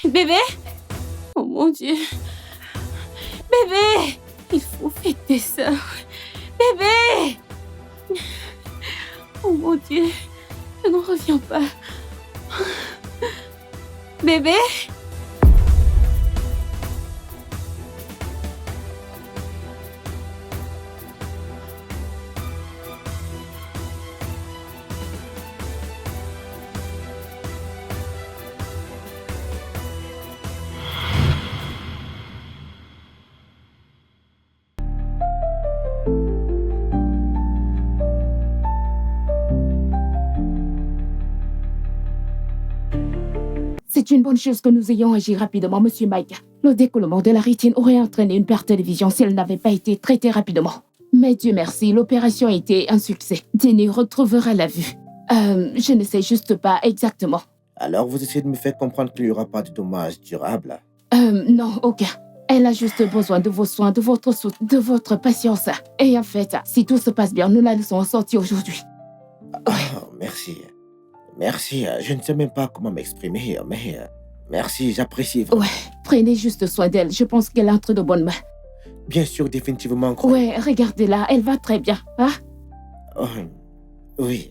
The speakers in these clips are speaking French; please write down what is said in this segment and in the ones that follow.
Bébé? Oh mon Dieu. Bébé! Il faut fêter ça. Bébé! Oh mon Dieu. Je n'en reviens pas. Bébé? C'est une bonne chose que nous ayons agi rapidement, Monsieur Mike. Le décollement de la rétine aurait entraîné une perte de vision si elle n'avait pas été traitée rapidement. Mais Dieu merci, l'opération a été un succès. Jenny retrouvera la vue. Je ne sais juste pas exactement. Alors vous essayez de me faire comprendre qu'il n'y aura pas de dommages durables? Non, aucun. Elle a juste besoin de vos soins, de votre patience. Et en fait, si tout se passe bien, nous la laissons en sortir aujourd'hui. Oh, merci. Merci, je ne sais même pas comment m'exprimer, mais merci, j'apprécie vraiment. Ouais, prenez juste soin d'elle. Je pense qu'elle est entre de bonnes mains. Bien sûr, définitivement. Ouais, regardez-la, elle va très bien, hein? Oh, oui.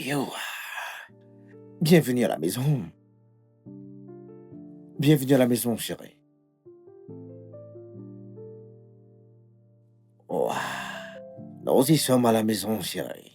Yo. Bienvenue à la maison. Bienvenue à la maison, chérie. Ouah. Nous y sommes à la maison, chérie.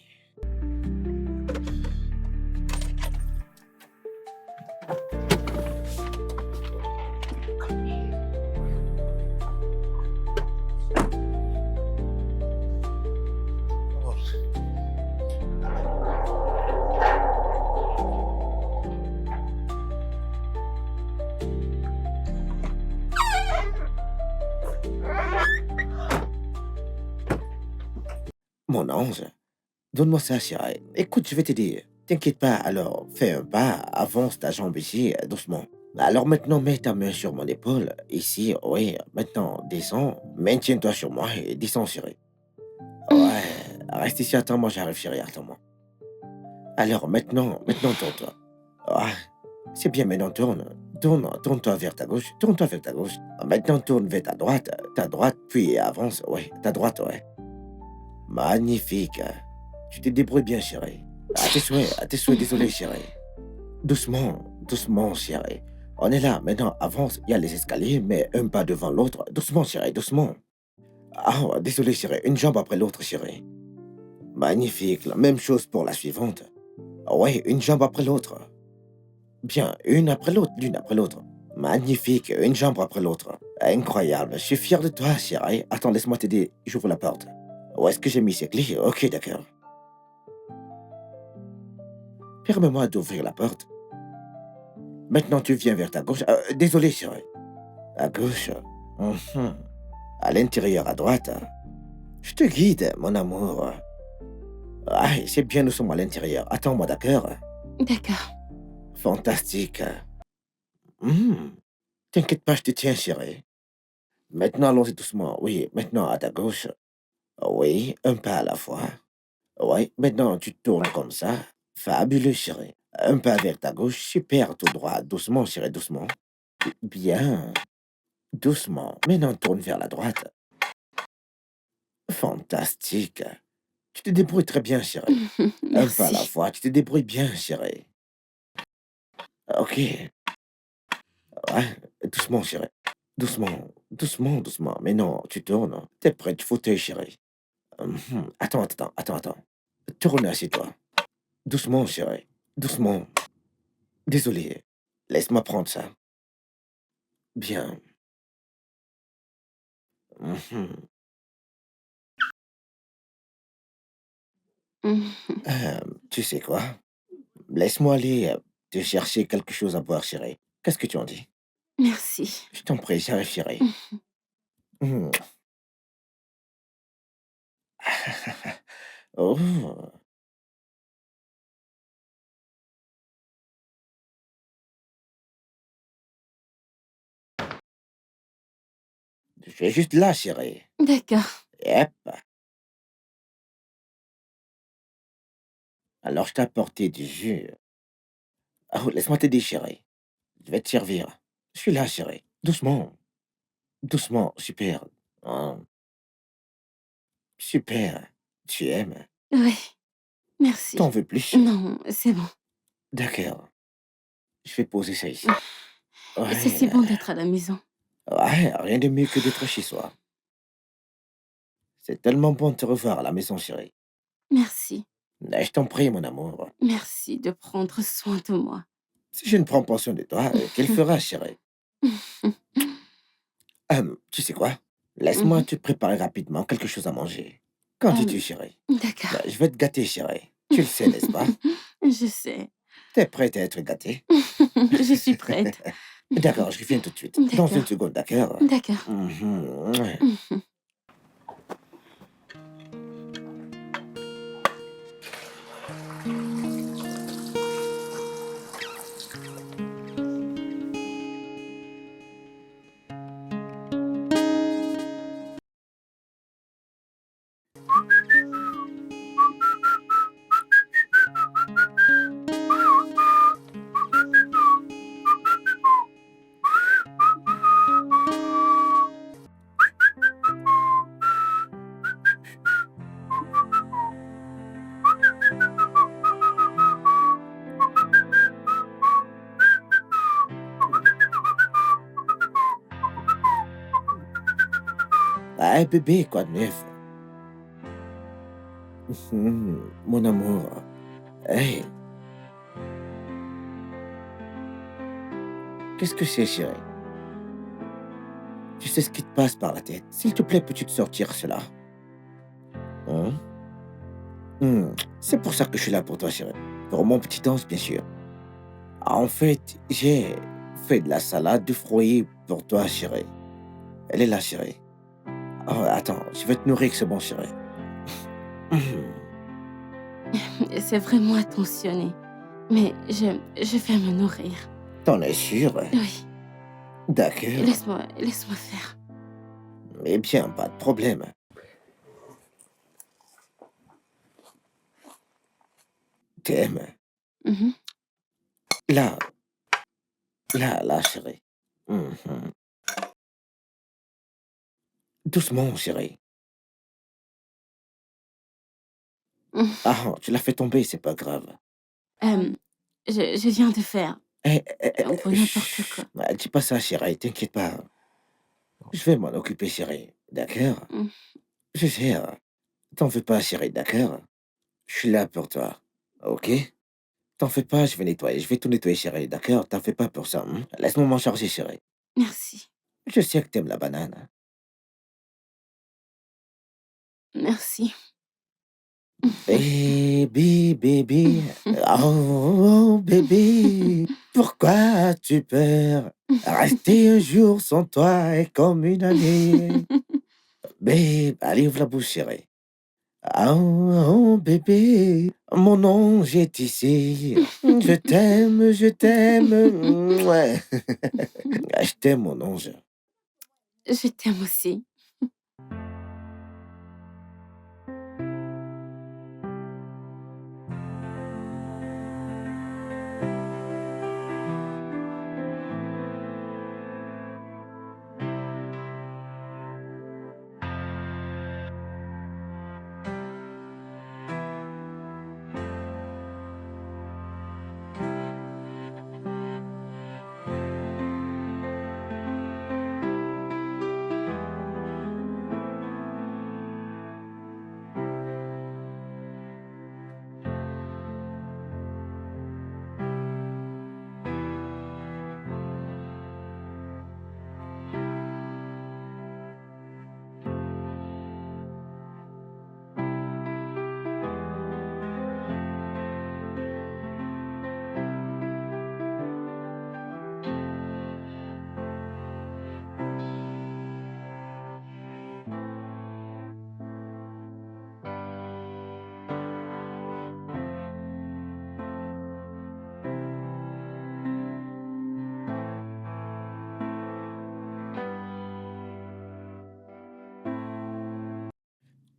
Mon ange, donne-moi ça, chérie. Écoute, je vais t'aider. T'inquiète pas, alors fais un pas, avance ta jambe ici, doucement. Alors maintenant, mets ta main sur mon épaule, ici, oui. Maintenant, descends, maintiens-toi sur moi et descends, chérie. Ouais, reste ici, attends-moi, j'arrive, chérie, attends-moi. Alors maintenant, tourne-toi. Ouais, c'est bien, maintenant tourne-toi vers ta gauche, tourne-toi vers ta gauche. Maintenant, tourne vers ta droite, puis avance, ouais, ta droite, ouais. Magnifique. Tu te débrouilles bien, chérie. À tes souhaits, désolé, chérie. Doucement, doucement, chérie. On est là, maintenant, avance, il y a les escaliers, mais un pas devant l'autre. Doucement, chérie, doucement. Ah, désolé, chérie, une jambe après l'autre, chérie. Magnifique, la même chose pour la suivante. Ouais, une jambe après l'autre. Bien, une après l'autre, l'une après l'autre. Magnifique, une jambe après l'autre. Incroyable, je suis fier de toi, chérie. Attends, laisse-moi t'aider, j'ouvre la porte. Où est-ce que j'ai mis ces clés? Ok, d'accord. Permets-moi d'ouvrir la porte. Maintenant, tu viens vers ta gauche. Désolé, chérie. À gauche. Mhm. À l'intérieur, à droite. Je te guide, mon amour. Ah, c'est bien, nous sommes à l'intérieur. Attends-moi, d'accord? D'accord. Fantastique. T'inquiète pas, je te tiens, chérie. Maintenant, allons-y doucement. Oui, maintenant, à ta gauche. Oui, un pas à la fois. Oui, maintenant, tu tournes comme ça. Fabuleux, chérie. Un pas vers ta gauche, super, tout droit. Doucement, chérie, doucement. Bien. Doucement. Maintenant, tourne vers la droite. Fantastique. Tu te débrouilles très bien, chérie. Un pas à la Merci. fois, tu te débrouilles bien, chérie. Ok. Ouais, doucement, chérie. Doucement, doucement, doucement. Mais non, tu tournes. T'es près du fauteuil, chérie. Attends. Tourne, assieds-toi. Doucement, chérie. Doucement. Désolé. Laisse-moi prendre ça. Bien. Mhm. Tu sais quoi? Laisse-moi aller te chercher quelque chose à boire, chérie. Qu'est-ce que tu en dis? Merci. Je t'en prie, j'arrive, chérie. Mhm. Oh, je suis juste là, chérie. D'accord. Yep. Alors, je t'ai apporté du jus. Oh, laisse-moi t'aider, chérie. Je vais te servir. Je suis là, chérie. Doucement. Doucement. Super. Oh, super. Tu aimes. Oui, merci. T'en veux plus? Non, c'est bon. D'accord. Je vais poser ça ici. C'est Ouais. si bon d'être à la maison. Ouais, rien de mieux que d'être chez soi. C'est tellement bon de te revoir à la maison, chérie. Merci. Je t'en prie, mon amour. Merci de prendre soin de moi. Si je ne prends pas soin de toi, quelle fera, chérie? Tu sais quoi? Laisse-moi Mhm. te préparer rapidement quelque chose à manger. Qu'en Euh, dis-tu, chérie? D'accord. Je vais te gâter, chérie. Tu le sais, n'est-ce pas? Je sais. T'es prête à être gâtée? Je suis prête. D'accord, je reviens tout de suite. Dans une D'accord. seconde, d'accord? D'accord. Mhm, ouais. Mhm. Ah, bébé, quoi de neuf? Mon amour. Hey, qu'est-ce que c'est, chérie? Tu sais ce qui te passe par la tête. S'il te plaît, peux-tu te sortir cela? Hein? C'est pour ça que je suis là pour toi, chérie. Pour mon petit ange, bien sûr. Ah, en fait, j'ai fait de la salade de fruits pour toi, chérie. Elle est là, chérie. Oh, attends, je vais te nourrir avec ce bon, chérie. C'est vraiment attentionné. Mais je vais me nourrir. T'en es sûr? Oui. D'accord. Laisse-moi faire. Eh bien, pas de problème. T'aimes? Mhm. Là, là, chérie. Mhm. Doucement, chérie. Ah, tu l'as fait tomber, c'est pas grave. Euh, je viens de faire un peu n'importe quoi. Chut. Dis pas ça, chérie, t'inquiète pas. Je vais m'en occuper, chérie. D'accord? Mm. Je gère. T'en fais pas, chérie, d'accord? Je suis là pour toi. Ok? T'en fais pas, je vais nettoyer. Je vais tout nettoyer, chérie, d'accord? T'en fais pas pour ça. Laisse-moi m'en charger, chérie. Merci. Je sais que t'aimes la banane. Merci. Baby, baby. Oh, baby. Pourquoi tu peurs? Rester un jour sans toi est comme une année. Babe, allez, ouvre la bouche, chérie. Oh, bébé, mon ange est ici. Je t'aime. Ouais. Je t'aime, mon ange. Je t'aime aussi.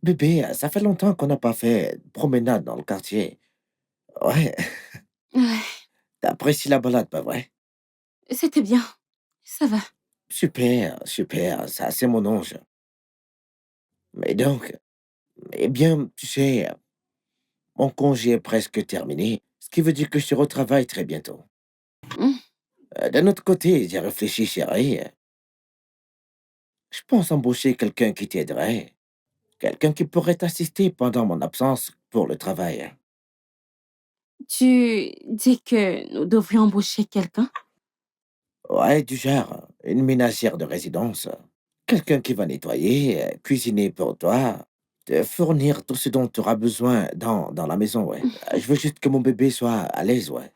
Bébé, ça fait longtemps qu'on n'a pas fait de promenade dans le quartier. Ouais, Ouais, t'apprécies la balade, pas vrai? c'était bien. Ça va. Super, super, ça c'est mon ange. Mais donc, eh bien, tu sais, mon congé est presque terminé, ce qui veut dire que je retravaille très bientôt. Mmh. D'un autre côté, j'ai réfléchi, chérie. Je pense embaucher quelqu'un qui t'aiderait, quelqu'un qui pourrait t'assister pendant mon absence pour le travail. Tu dis que nous devrions embaucher quelqu'un? Ouais, du genre, une ménagère de résidence. Quelqu'un qui va nettoyer, cuisiner pour toi, te fournir tout ce dont tu auras besoin dans la maison, ouais. Je veux juste que mon bébé soit à l'aise, ouais.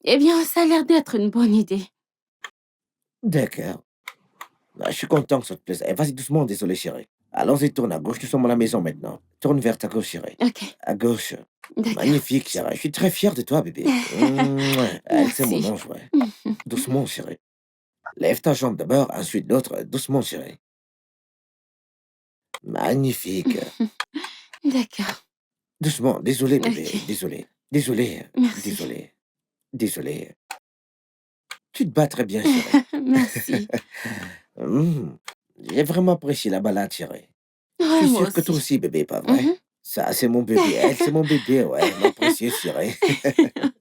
Eh bien, ça a l'air d'être une bonne idée. D'accord. Je suis content que ça te plaise. Eh, vas-y doucement, désolé, chérie. Allons-y, tourne à gauche, nous sommes à la maison maintenant. Tourne vers ta gauche, chérie. OK, À gauche. d'accord. Magnifique, chérie. Je suis très fier de toi, bébé. Mouah. Elle, c'est mon Merci. ange, ouais. Doucement, chérie. Lève ta jambe d'abord, ensuite l'autre. Doucement, chérie. Magnifique. D'accord. Doucement. Désolé, bébé. OK. Désolé. Désolé. Merci. Désolé. Désolé. Tu te bats très bien, chérie. Merci. Hum. J'ai vraiment apprécié la balade, chérie. Je Ouais, suis moi sûr que toi aussi. aussi, bébé, pas Mmh. vrai? Ça, c'est mon bébé. Elle, c'est mon bébé, ouais. Ma précieuse chérie.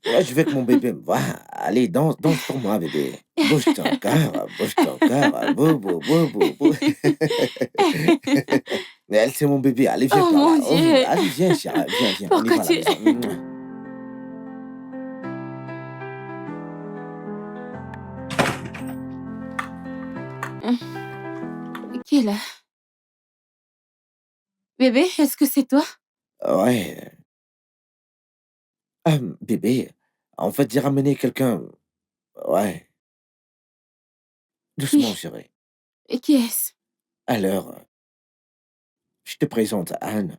Ouais, je veux que mon bébé me voie. Allez, danse, danse pour moi, bébé. Bouge ton corps, bouge ton corps. Bou, bou, bou, bou, bou. Elle, c'est mon bébé. Allez, viens Oh par mon là. Oh, Dieu! allez, viens, chérie. Viens, viens. On y Pourquoi va à la tu... maison. Mouah. Qui est là? Bébé, est-ce que c'est toi? Ouais. Bébé, en fait, j'ai ramené quelqu'un. Ouais. Doucement, Oui. chérie. Et qui est-ce? Alors, je te présente Anne.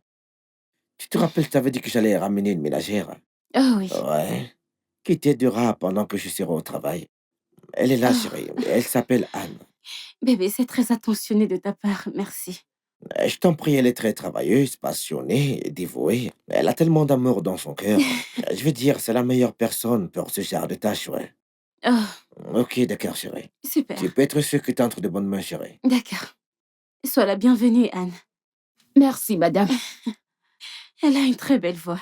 Tu te rappelles, je t'avais dit que j'allais ramener une ménagère? Oh oui. Ouais. Qui t'aidera pendant que je serai au travail. Elle est là, chérie. Oh, Elle s'appelle Anne. bébé, c'est très attentionné de ta part. Merci. Je t'en prie, elle est très travailleuse, passionnée, dévouée. Elle a tellement d'amour dans son cœur. Je veux dire, c'est la meilleure personne pour ce genre de tâche, ouais. Oh, Ok, d'accord, chérie. super. Tu peux être sûr que t'es entre de bonnes mains, chérie. D'accord. Sois la bienvenue, Anne. Merci, madame. Elle a une très belle voix.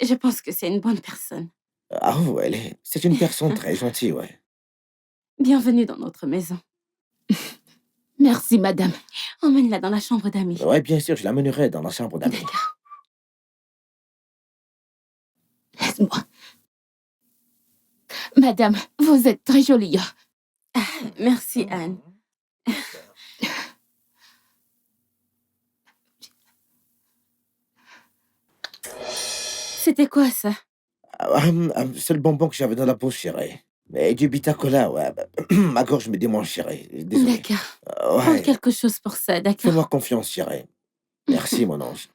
Je pense que c'est une bonne personne. Ah, ouais, c'est une personne très gentille, ouais. Bienvenue dans notre maison. Merci, madame. Emmène-la dans la chambre d'amis. Ouais, bien sûr, je l'amènerai dans la chambre d'amis. D'accord. Laisse-moi. Madame, vous êtes très jolie. Merci, Anne. C'était quoi ça? C'est le bonbon que j'avais dans la bouche, chérie. Mais du Bitacola, ouais. Ma gorge me démange, chérie. Désolé. D'accord. Prends Ouais. quelque chose pour ça, Fais-moi d'accord? confiance, chérie. Merci, mon ange.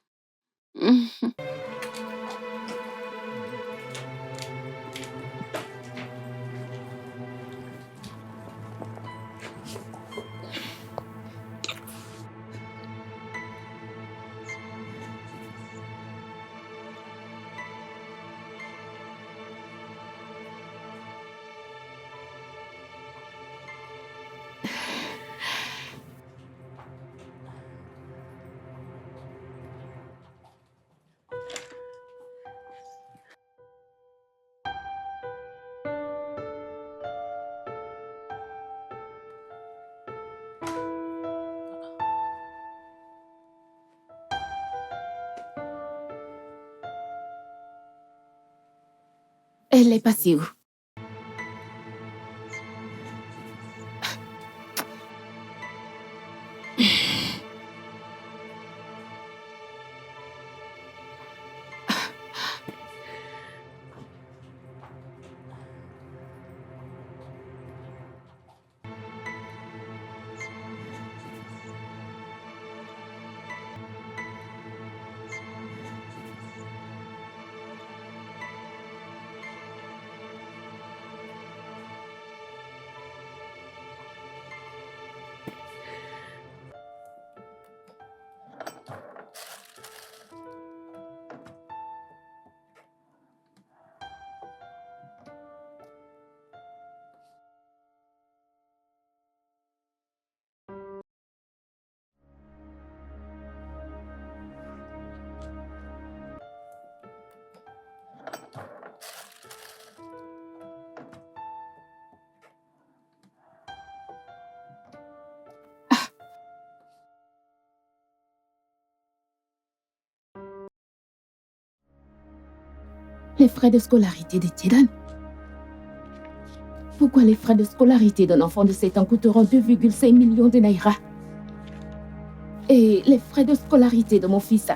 Elle est passée où? Les frais de scolarité de Jaden. Pourquoi les frais de scolarité d'un enfant de 7 ans coûteront 2,5 millions de naira? Et les frais de scolarité de mon fils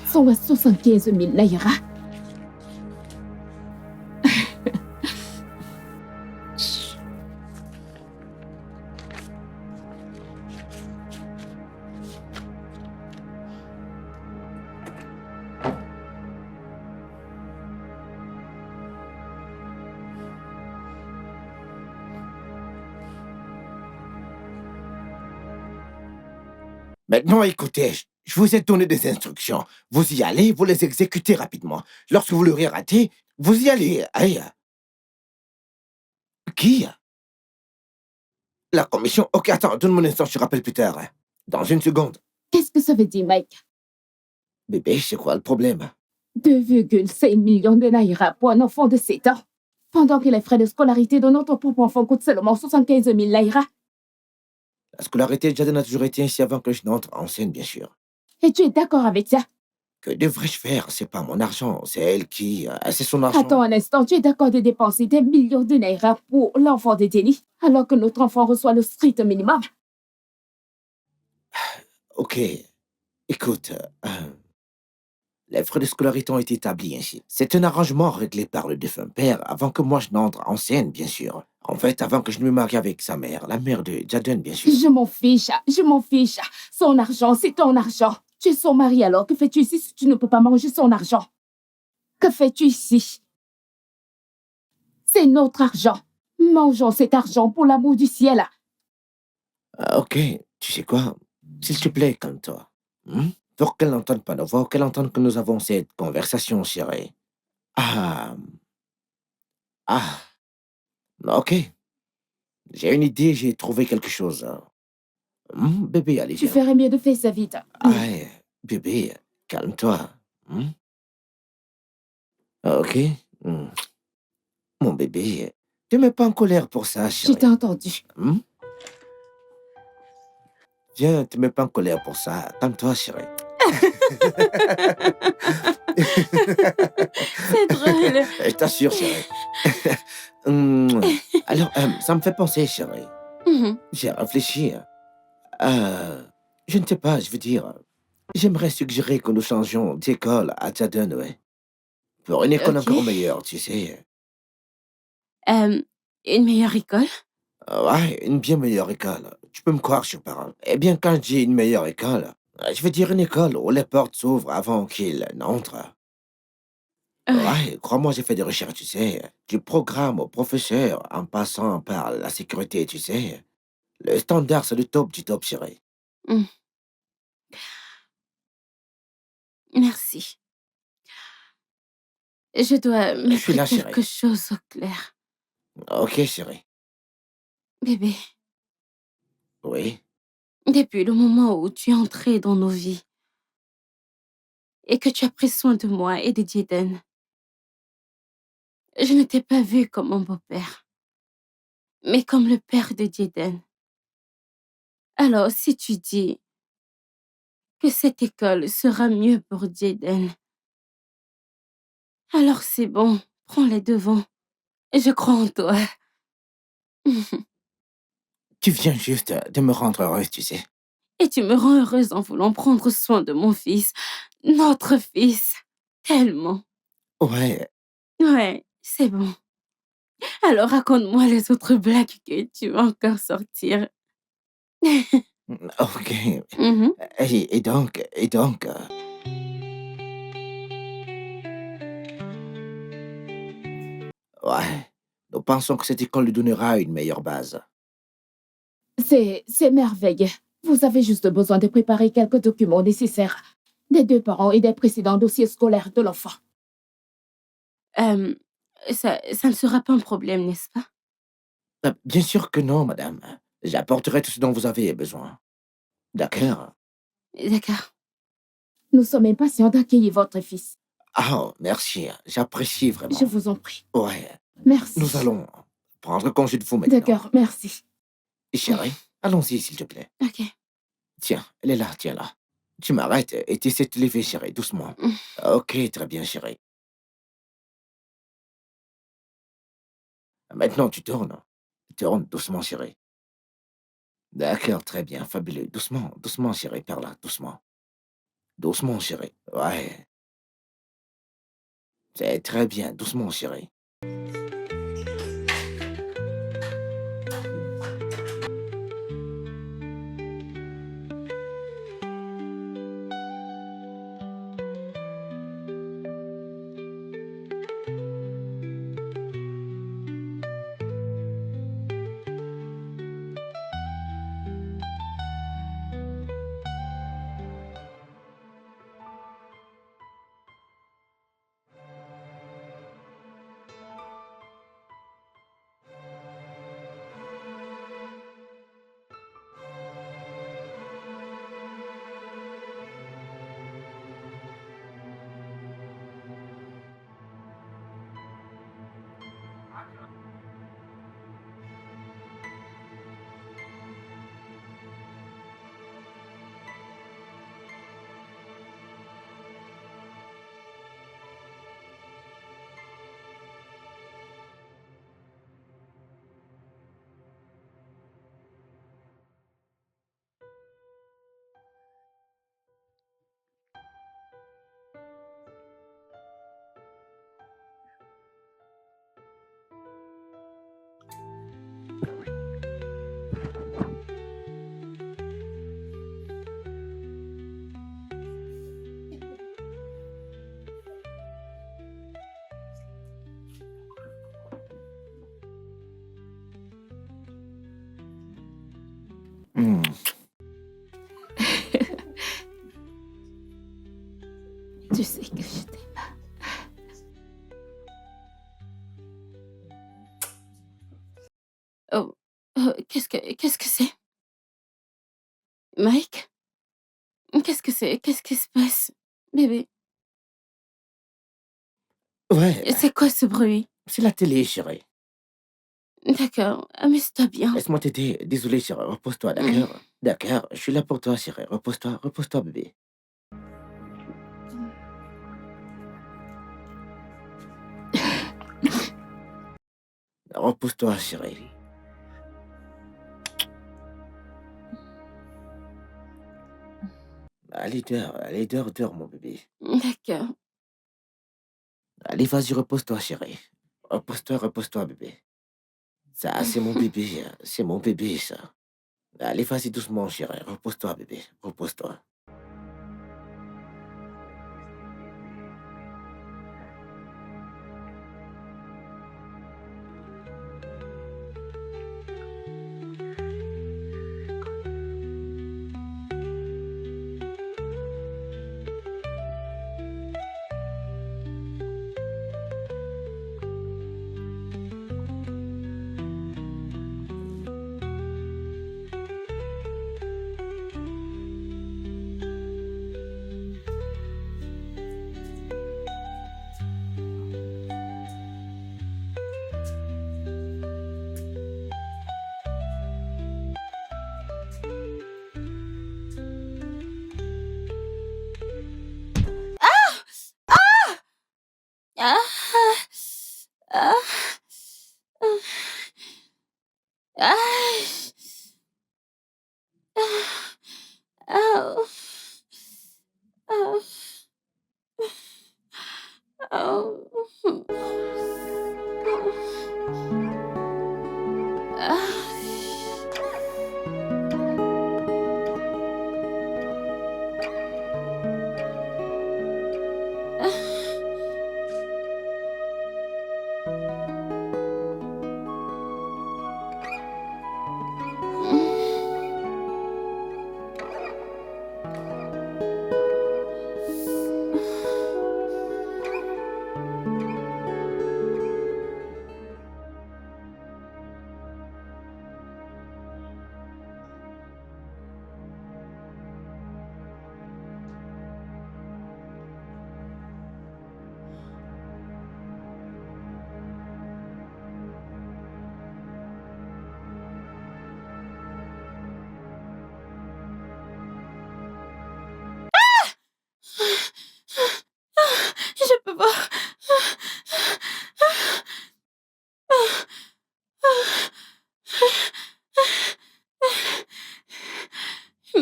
sont à 75 000 naira. Maintenant, écoutez, je vous ai donné des instructions. Vous y allez, vous les exécutez rapidement. Lorsque vous l'aurez raté, vous y allez. Aïe. Qui? La commission? Ok, attends, donne-moi un instant, je te rappelle plus tard. Dans une seconde. Qu'est-ce que ça veut dire, Mike? Bébé, c'est quoi le problème? 2,5 millions de naira pour un enfant de 7 ans. Pendant que les frais de scolarité de notre propre enfant coûtent seulement 75 000 naira. La scolarité de Jaden a toujours été ainsi avant que je n'entre en scène, bien sûr. Et tu es d'accord avec ça? Que devrais-je faire? C'est pas mon argent, c'est elle qui... c'est son argent. Attends un instant, tu es d'accord de dépenser des millions de naira pour l'enfant de Jenny, alors que notre enfant reçoit le strict minimum? Ok, écoute, les frais de scolarité ont été établis ainsi. C'est un arrangement réglé par le défunt père avant que moi je n'entre en scène, bien sûr. En fait, avant que je ne me marie avec sa mère, la mère de Jaden, bien sûr. Je m'en fiche, je m'en fiche. Son argent, c'est ton argent. Tu es son mari, alors que fais-tu ici si tu ne peux pas manger son argent? Que fais-tu ici? C'est notre argent. Mangeons cet argent pour l'amour du ciel. Ok, tu sais quoi? S'il te plaît, calme-toi. Pour qu'elle n'entende pas nos voix, qu'elle entende que nous avons cette conversation, chérie. Ah, ah, ok. J'ai une idée, j'ai trouvé quelque chose. Bébé, allez, Tu viens. ferais mieux de faire ça vite. Ah, bébé, calme-toi. Ok. Hmm. Mon bébé, ne mets pas en colère pour ça, Je chérie. t'ai entendu. Viens, te mets pas en colère pour ça. Calme-toi, chérie. C'est drôle. Je t'assure, chérie. Alors, ça me fait penser, chérie. J'ai réfléchi. Je ne sais pas, je veux dire, j'aimerais suggérer que nous changions d'école à Jaden, ouais. Pour une école Ok. encore meilleure, tu sais. Une meilleure école? Ouais, une bien meilleure école. Tu peux me croire sur parole. Eh bien, quand je dis une meilleure école, je veux dire une école où les portes s'ouvrent avant qu'il n'entre. Ouais. Ouais, crois-moi, j'ai fait des recherches, tu sais. Du programme au professeur, en passant par la sécurité, tu sais. Le standard, c'est le top du top, chérie. Hmm. Merci. Je dois Je suis là, mettre quelque chérie. chose au clair. Ok, chérie. Bébé, Oui. depuis le moment où tu es entré dans nos vies et que tu as pris soin de moi et de Jaden, je ne t'ai pas vu comme mon beau-père, mais comme le père de Jaden. Alors, si tu dis que cette école sera mieux pour Jaden, alors c'est bon, prends les devants. Je crois en toi. Tu viens juste de me rendre heureuse, tu sais. Et tu me rends heureuse en voulant prendre soin de mon fils, notre fils. Tellement. Ouais, Ouais, c'est bon. Alors raconte-moi les autres blagues que tu vas encore sortir. ok. Mhm. Et donc, ouais, nous pensons que cette école lui donnera une meilleure base. C'est merveilleux. Vous avez juste besoin de préparer quelques documents nécessaires des deux parents et des précédents dossiers scolaires de l'enfant. Euh, ça ne sera pas un problème, n'est-ce pas? Bien sûr que non, madame. J'apporterai tout ce dont vous avez besoin. D'accord? D'accord. Nous sommes impatients d'accueillir votre fils. Ah, merci. J'apprécie Je vraiment. vous en prie. Ouais, Merci. nous allons prendre congé de vous maintenant. D'accord, merci. Chérie, allons-y, s'il te plaît. Ok. Tiens, elle est là, tiens-là. Tu m'arrêtes et tu essaies de te lever, chérie, doucement. Ok, très bien, chérie. Maintenant, tu tournes. Tourne doucement, chérie. D'accord, très bien, fabuleux. Doucement, doucement, chérie, par là, doucement. Doucement, chérie. Ouais, c'est très bien, doucement, chérie. Hmm. Tu sais que je t'aime. Oh, qu'est-ce que c'est? Mike? Qu'est-ce que c'est? Qu'est-ce qui se passe? Bébé, Ouais, c'est quoi ce bruit? c'est la télé, chérie. D'accord, amuse-toi bien. Laisse-moi t'aider. Désolé, chérie, repose-toi, Mmh. d'accord? D'accord, je suis là pour toi, chérie. Repose-toi, repose-toi, bébé. Repose-toi, chérie. Allez, dors, dors, mon bébé. D'accord. Allez, vas-y, repose-toi, chérie. Repose-toi, repose-toi, bébé. Ça, c'est mon bébé, hein. C'est mon bébé, ça. Allez, vas-y doucement, chérie. Repose-toi, bébé. Repose-toi.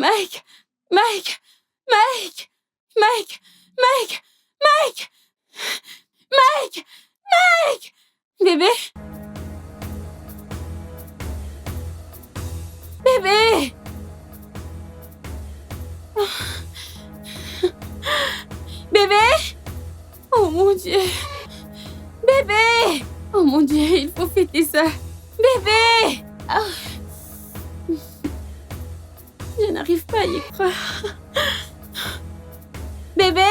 Mike! Mike! Mike! Mike! Mike! Mike! Mike! Mike! Bébé! Bébé! Bébé! Oh mon Dieu! Bébé! Oh mon Dieu, il faut fêter ça! Bébé! Ah. Je n'arrive pas à y croire. Bébé?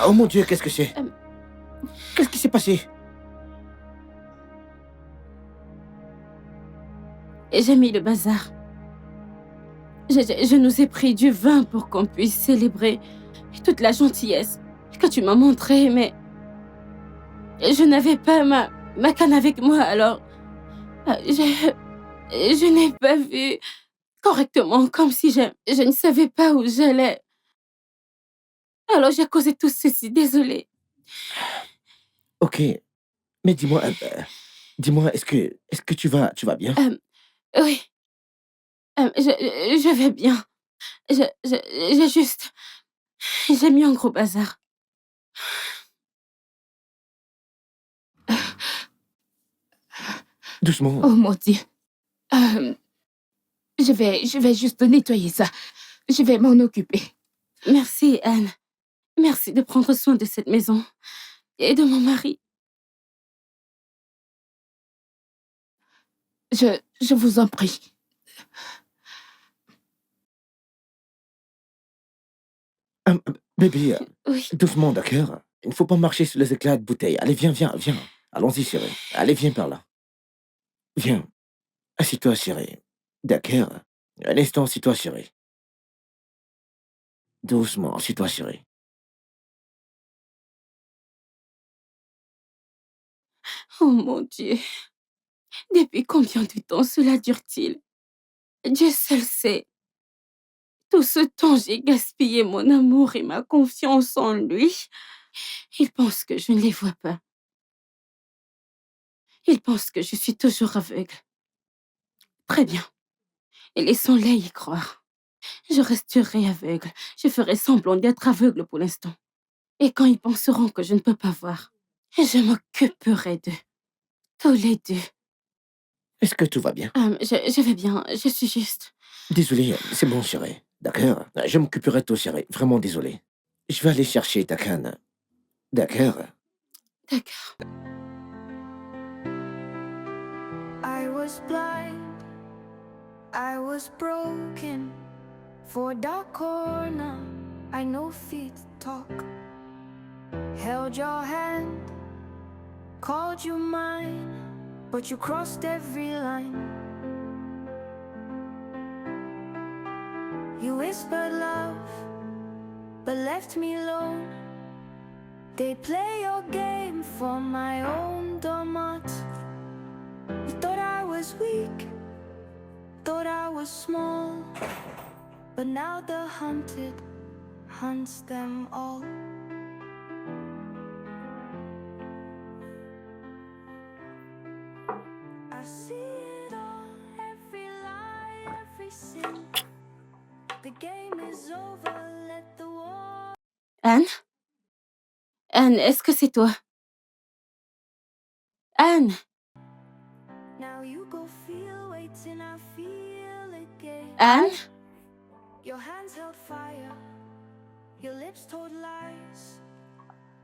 Oh mon Dieu, qu'est-ce que c'est? Qu'est-ce qui s'est passé? J'ai mis le bazar. Je nous ai pris du vin pour qu'on puisse célébrer toute la gentillesse que tu m'as montrée, mais je n'avais pas ma canne avec moi, alors je n'ai pas vu correctement, comme si je ne savais pas où j'allais. Alors j'ai causé tout ceci, désolée. Ok, mais dis-moi, est-ce que tu vas bien? Oui, je vais bien. J'ai juste... J'ai mis un gros bazar. Doucement. Oh mon Dieu. Je vais juste nettoyer ça. Je vais m'en occuper. Merci, Anne. Merci de prendre soin de cette maison et de mon mari. Je vous en prie. Bébé, Oui. doucement, d'accord? Il ne faut pas marcher sur les éclats de bouteille. Allez, viens. Allons-y, chérie. Allez, viens par là. Viens. Assis-toi, chérie. D'accord? Un instant, assis-toi, chérie. Doucement, assis-toi, chérie. Oh mon Dieu. Depuis combien de temps cela dure-t-il? Dieu seul sait. Tout ce temps, j'ai gaspillé mon amour et ma confiance en lui. Il pense que je ne les vois pas. Il pense que je suis toujours aveugle. Très bien. Et laissons-les y croire. Je resterai aveugle. Je ferai semblant d'être aveugle pour l'instant. Et quand ils penseront que je ne peux pas voir, je m'occuperai d'eux. Tous les deux. Est-ce que tout va bien? Je vais bien. Je suis juste... Désolé, c'est bon, chérie. D'accord? Je m'occuperai de toi, chérie. Vraiment désolé. Je vais aller chercher ta canne. D'accord? D'accord. I was blind, I was broken. For a dark corner, I know feet talk. Held your hand, called you mine, but you crossed every line. You whispered love, but left me alone. They play your game for my own domot. You thought I was weak, thought I was small, but now the hunted hunts them all. I see it all, every lie, every sin. The game is over, let the war. Anne? Anne, est-ce que c'est toi? Anne? Now you go feel, waiting, I feel again. Anne? Your hands held fire, your lips told lies,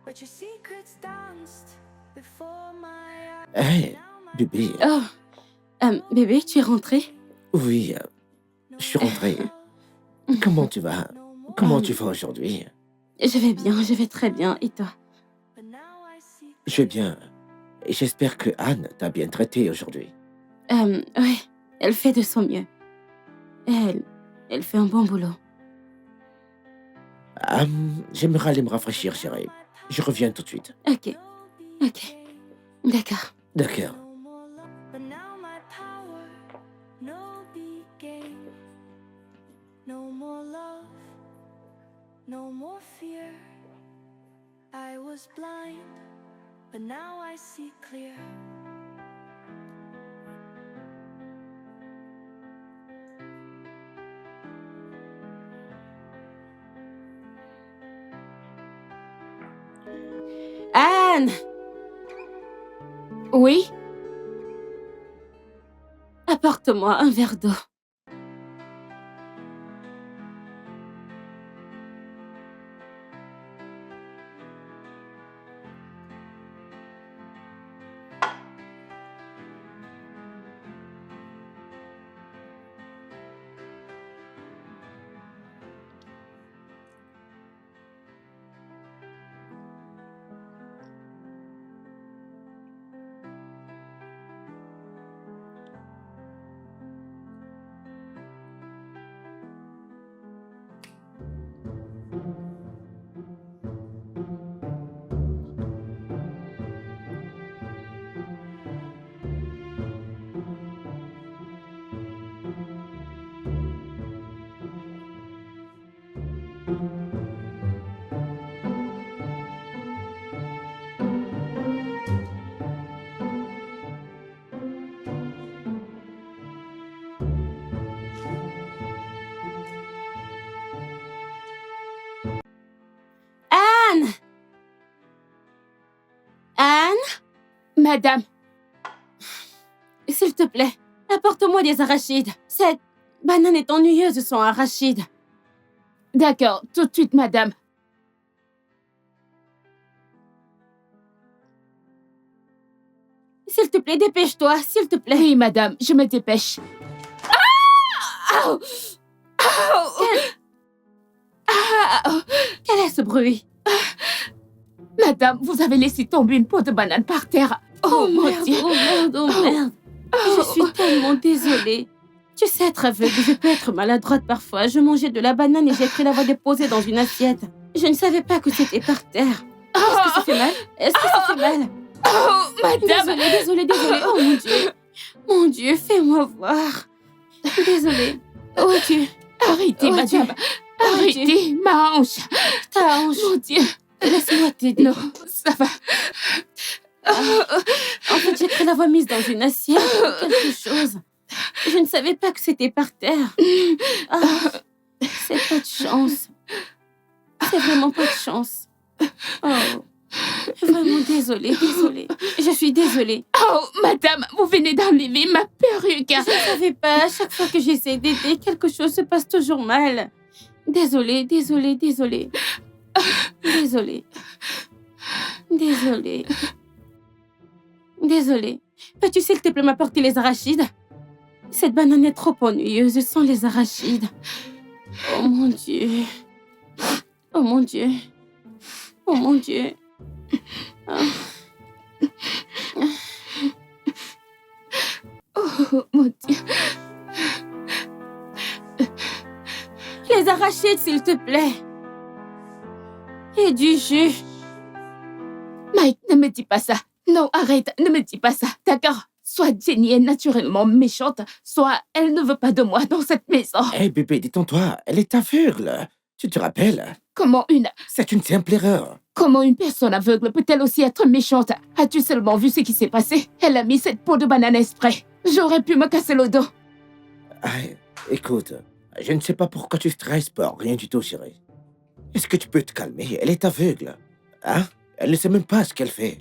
but your secrets danced before my eyes. Hé, bébé. Oh, bébé, tu es rentré? Oui, je suis rentré. Comment tu vas? Comment tu vas aujourd'hui? Je vais bien, je vais très bien. Et toi? Je vais bien. Et j'espère que Anne t'a bien traité aujourd'hui. Oui. Elle fait de son mieux. Elle fait un bon boulot. J'aimerais aller me rafraîchir, chérie. Je reviens tout de suite. Ok. D'accord. D'accord. But now my power, no big game. No more love, no more fear. I was blind, but now I see clear. Anne! Oui? Apporte-moi un verre d'eau. Anne! Anne? Madame, S'il te plaît, apporte-moi des arachides. Cette banane est ennuyeuse sans arachides. d'accord, tout de suite, madame. S'il te plaît, dépêche-toi, s'il te plaît. Oui, madame, je me dépêche. Quel est ce bruit? Madame, vous avez laissé tomber une peau de banane par terre. Oh, mon merde, Dieu. oh merde, oh merde. Je suis tellement désolée. Tu sais être aveugle, je peux être maladroite parfois. Je mangeais de la banane et j'ai cru l'avoir déposée dans une assiette. Je ne savais pas que c'était par terre. Est-ce que ça fait mal? Est-ce que ça fait mal? Oh, madame. Désolée. Oh mon Dieu. Mon Dieu, fais-moi voir. Désolée. Où es-tu? Arrêtez, Oh, madame. Dieu. Arrêtez, ma hanche. Ta hanche. Mon Dieu. Laisse-moi t'aider. Non, ça va. En fait, j'ai cru l'avoir mise dans une assiette ou quelque chose. Je ne savais pas que c'était par terre. Ah, c'est pas de chance. C'est vraiment pas de chance. Oh, vraiment désolée. Je suis désolée. Oh, madame, vous venez d'enlever ma perruque. Je ne savais pas. À chaque fois que j'essaie d'aider, quelque chose se passe toujours mal. Désolée. Peux-tu s'il te plaît m'apporter les arachides? Cette banane est trop ennuyeuse sans les arachides. Oh mon Dieu. Oh mon Dieu. Oh mon Dieu. Ah. Oh, mon Dieu. Les arachides, s'il te plaît. Et du jus. Mike, ne me dis pas ça. Non, arrête, ne me dis pas ça, d'accord? Soit Jenny est naturellement méchante, soit elle ne veut pas de moi dans cette maison. Hé, bébé, détends-toi. Elle est aveugle. Tu te rappelles? Comment C'est une simple erreur. une personne aveugle peut-elle aussi être méchante? As-tu seulement vu ce qui s'est passé? Elle a mis cette peau de banane exprès. J'aurais pu me casser le dos. Ah, écoute, je ne sais pas pourquoi tu stresses pour rien du tout, chérie. Est-ce que tu peux te calmer? Elle est aveugle. Hein? Elle ne sait même pas ce qu'elle fait.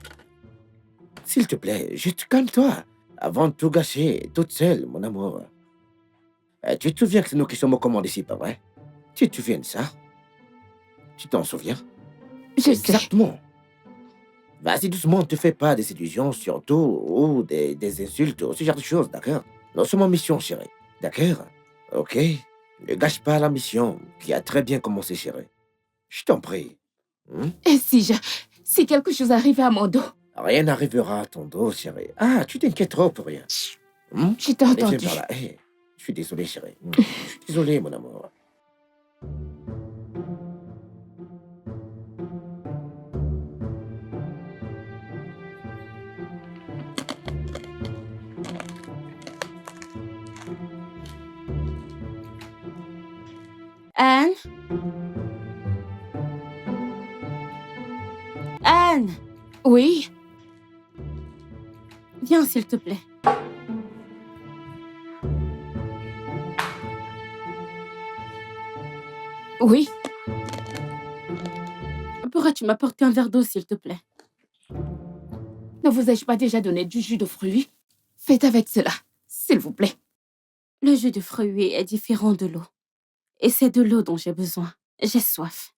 S'il te plaît, juste calme-toi. Avant de tout gâcher, toute seule, mon amour. Tu te souviens que c'est nous qui sommes aux commandes ici, pas vrai? Tu te souviens de ça? Tu t'en souviens? Je sais. Exactement. Vas-y doucement, ne te fais pas des illusions, surtout, ou des insultes, ou ce genre de choses, d'accord? Nous sommes en mission, chérie. D'accord? Ok? Ne gâche pas la mission, qui a très bien commencé, chérie. Je t'en prie. Et si quelque chose arrivait à mon dos? Rien n'arrivera à ton dos, chérie. Ah, tu t'inquiètes trop pour rien. Je t'ai Allez, viens entendu. par là. Hé, je suis désolé, chérie. Je suis désolé, mon amour. Anne? Anne! Oui? Viens, s'il te plaît. Oui? Pourrais-tu m'apporter un verre d'eau, s'il te plaît? Ne vous ai-je pas déjà donné du jus de fruits? Faites avec cela, s'il vous plaît. Le jus de fruits est différent de l'eau. Et c'est de l'eau dont j'ai besoin. J'ai soif.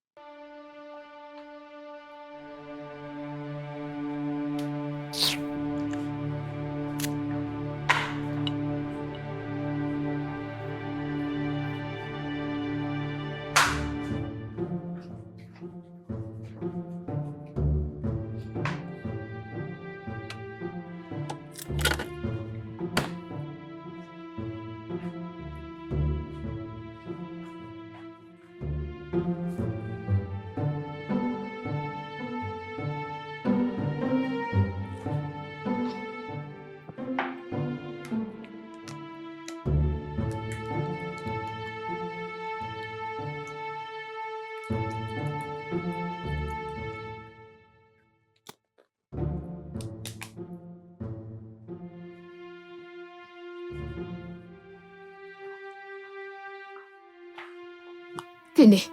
Tenez.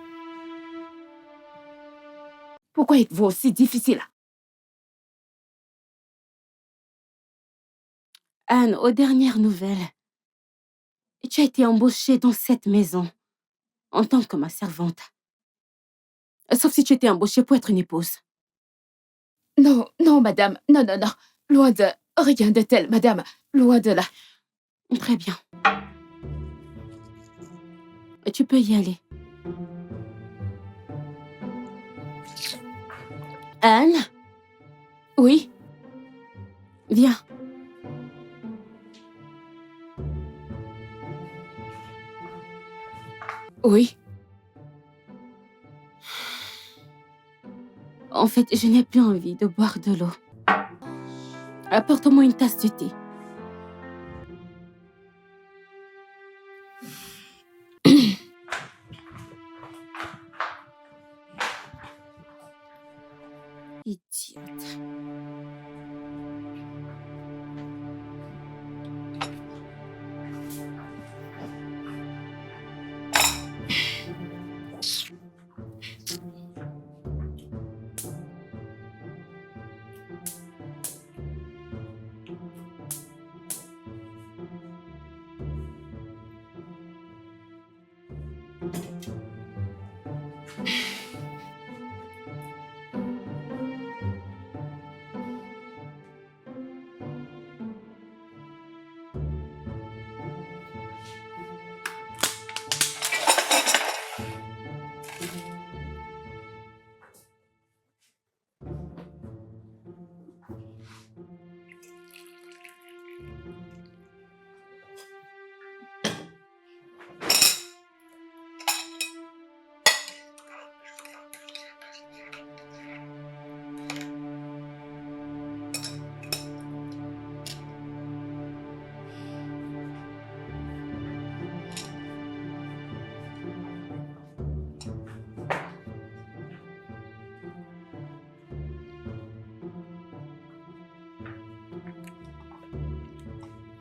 Pourquoi êtes-vous aussi difficile? Anne, aux dernières nouvelles, tu as été embauchée dans cette maison en tant que ma servante. Sauf si tu étais embauchée pour être une épouse. Non, non, madame. Non, non, non. Loin de... Rien de tel, madame. Loin de là. Très bien. Tu peux y aller. Anne, Oui? viens. Oui? En fait, je n'ai plus envie de boire de l'eau. Apporte-moi une tasse de thé. Idiote.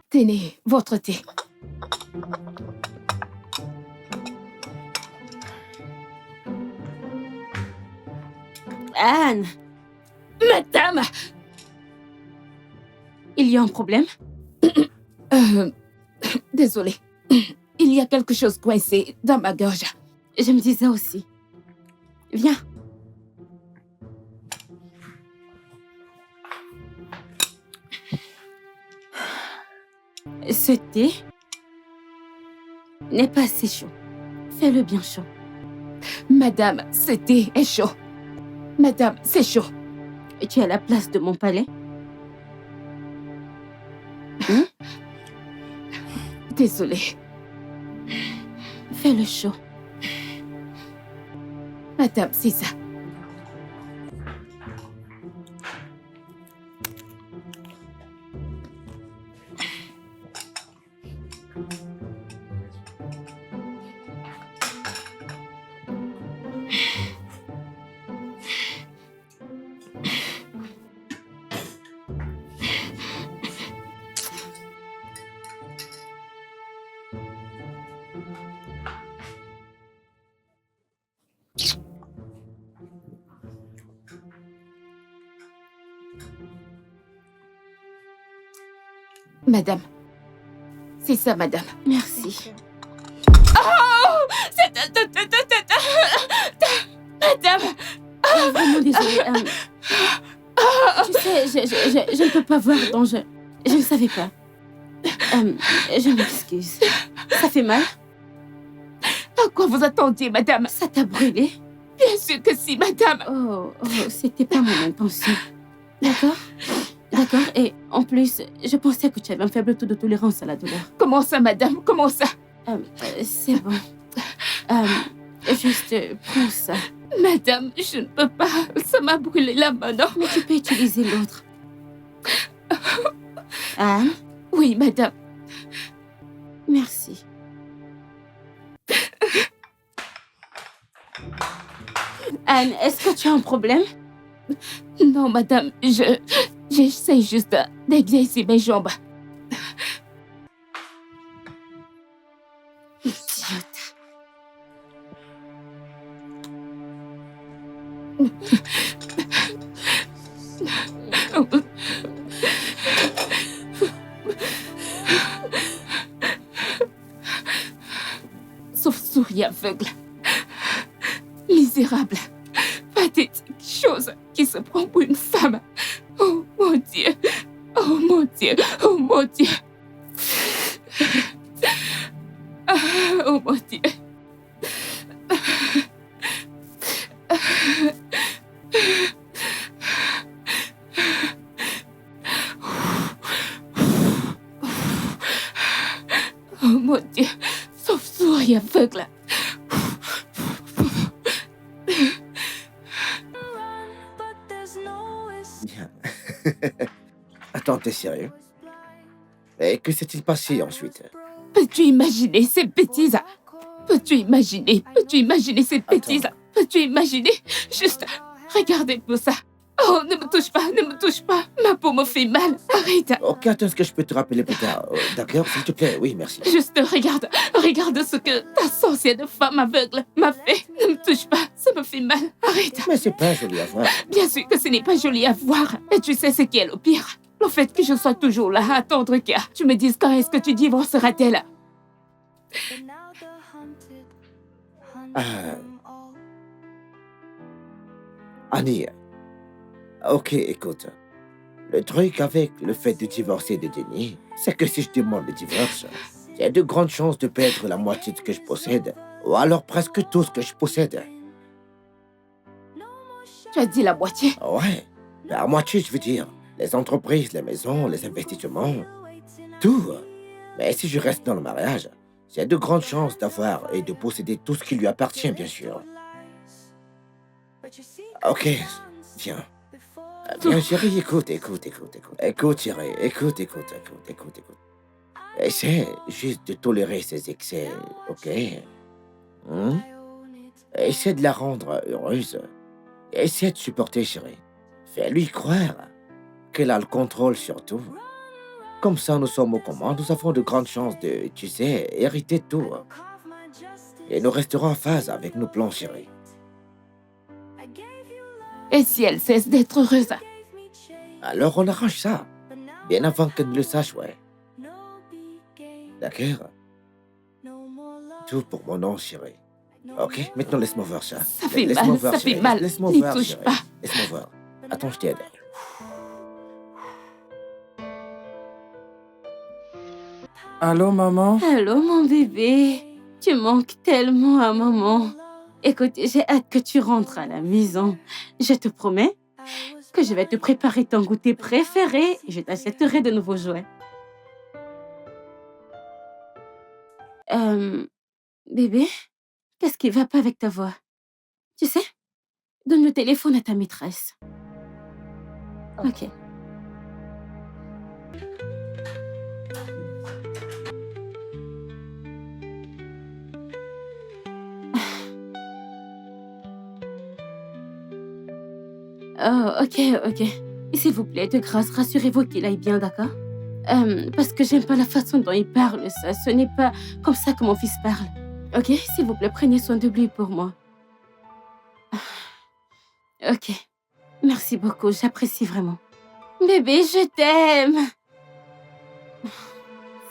Tenez, votre thé. Anne, Madame! il y a un problème? Désolée. Il y a quelque chose coincé dans ma gorge. Je me disais aussi. Viens. Ce thé n'est pas assez chaud. Fais-le bien chaud. Madame, ce thé est chaud. Madame, c'est chaud. Tu es à la place de mon palais? Désolée. Fais le show. Madame, c'est ça. Madame. C'est ça, madame. Merci. Oh! Madame! Vraiment désolée. Tu sais, je ne peux pas voir, donc je ne savais pas. Je m'excuse. Ça fait mal? À quoi vous attendiez, madame? Ça t'a brûlé? Bien sûr que si, madame. Oh, c'était pas mon intention. D'accord? D'accord. Et en plus, je pensais que tu avais un faible taux de tolérance à la douleur. Comment ça, madame? Comment ça? C'est bon. Juste, prends ça. Madame, je ne peux pas. Ça m'a brûlé la main, non? Mais tu peux utiliser l'autre. Anne? Oui, madame. Merci. Anne, est-ce que tu as un problème? Non, madame, j'essaie juste d'exercer mes jambes. Idiote. Sauve-souris aveugle. Misérable. Pathétique. Chose qui se prend pour une femme. Oh mon Dieu. Oh mon Dieu. Oh mon Dieu. Oh mon Dieu. Oh mon Dieu. Sauve-souris aveugle. Bien. Attends, t'es sérieux? Et que s'est-il passé ensuite? Peux-tu imaginer ces bêtises? Peux-tu imaginer? Peux-tu imaginer ces bêtises? Peux-tu imaginer? Juste, regardez-vous ça. Oh, ne me touche pas, ne me touche pas. Ma peau me fait mal. Arrête. Ok, attends, est-ce que je peux te rappeler plus tard? D'accord, s'il te plaît? Oui, merci. Juste regarde. Regarde ce que ta sorcière femme aveugle m'a fait. Ne me touche pas. Ça me fait mal. Arrête. Mais c'est pas joli à voir. Bien sûr que ce n'est pas joli à voir. Et tu sais ce qui est le pire? Le fait que je sois toujours là à attendre que tu me dises quand est-ce que tu divorceras-t-elle. Annie, ok, écoute. Le truc avec le fait de divorcer de Denis, c'est que si je demande le divorce, j'ai de grandes chances de perdre la moitié de ce que je possède, ou alors presque tout ce que je possède. Tu as dit la moitié. Ouais, la moitié, je veux dire. Les entreprises, les maisons, les investissements, tout. Mais si je reste dans le mariage, j'ai de grandes chances d'avoir et de posséder tout ce qui lui appartient, bien sûr. Ok, viens. Viens, chérie, écoute. Écoute, chérie, écoute. Essaie juste de tolérer ses excès, ok? Essaie de la rendre heureuse. Essaie de supporter, chérie. Fais-lui croire qu'elle a le contrôle sur tout. Comme ça, nous sommes au commande, nous avons de grandes chances de, tu sais, hériter de tout. Et nous resterons en phase avec nos plans, chérie. Et si elle cesse d'être heureuse? Alors on arrange ça. Bien avant qu'elle ne le sache, ouais. D'accord? Tout pour mon nom, chérie. Ok? Maintenant, laisse-moi voir ça. Ça fait Laisse-moi mal, voir, ça chérie. fait mal. Laisse-moi N'y voir, touche chérie. pas. Laisse-moi voir. Attends, je t'aide. Allô, maman? Allô, mon bébé. Tu manques tellement à maman. Écoute, j'ai hâte que tu rentres à la maison. Je te promets que je vais te préparer ton goûter préféré et je t'achèterai de nouveaux jouets. Bébé, qu'est-ce qui va pas avec ta voix? Tu sais, donne le téléphone à ta maîtresse. Ok. Oh, ok. Et s'il vous plaît, de grâce, rassurez-vous qu'il aille bien, d'accord? Parce que j'aime pas la façon dont il parle, ça. Ce n'est pas comme ça que mon fils parle. Ok? S'il vous plaît, prenez soin de lui pour moi. Ok. Merci beaucoup, j'apprécie vraiment. Bébé, je t'aime.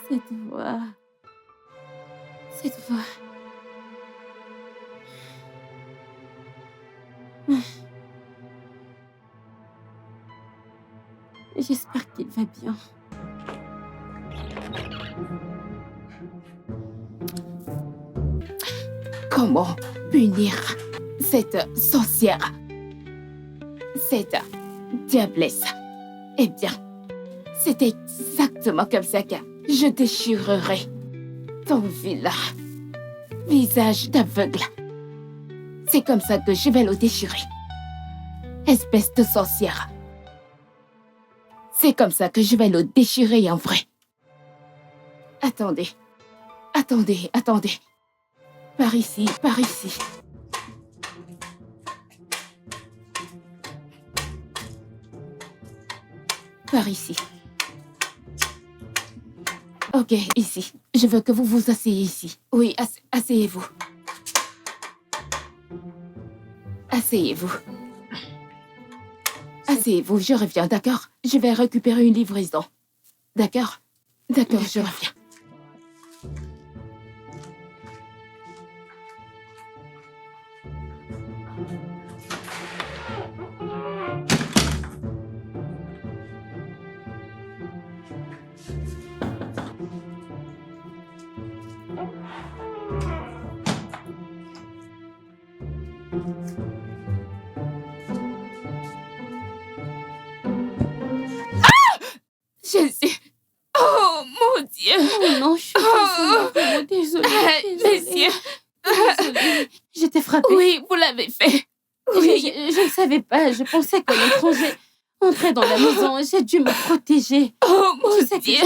Cette voix. J'espère qu'il va bien. Comment punir cette sorcière? Cette diablesse? Eh bien, c'est exactement comme ça que je déchirerai ton vilain visage d'aveugle. C'est comme ça que je vais le déchirer. Espèce de sorcière. C'est comme ça que je vais le déchirer en vrai. Attendez. Par ici. Par ici. Ok, ici. Je veux que vous vous asseyez ici. Oui, asseyez-vous. Asseyez-vous, je reviens, d'accord? Je vais récupérer une livraison. D'accord, je reviens. Jésus! Oh, mon Dieu! Oh non, je suis désolée. Messieurs! Désolée. Je t'ai frappé. Oui, vous l'avez fait. Oui. Je ne savais pas. Je pensais qu'un étranger entrait dans la maison. J'ai dû me protéger. Oh, mon Je sais que Dieu!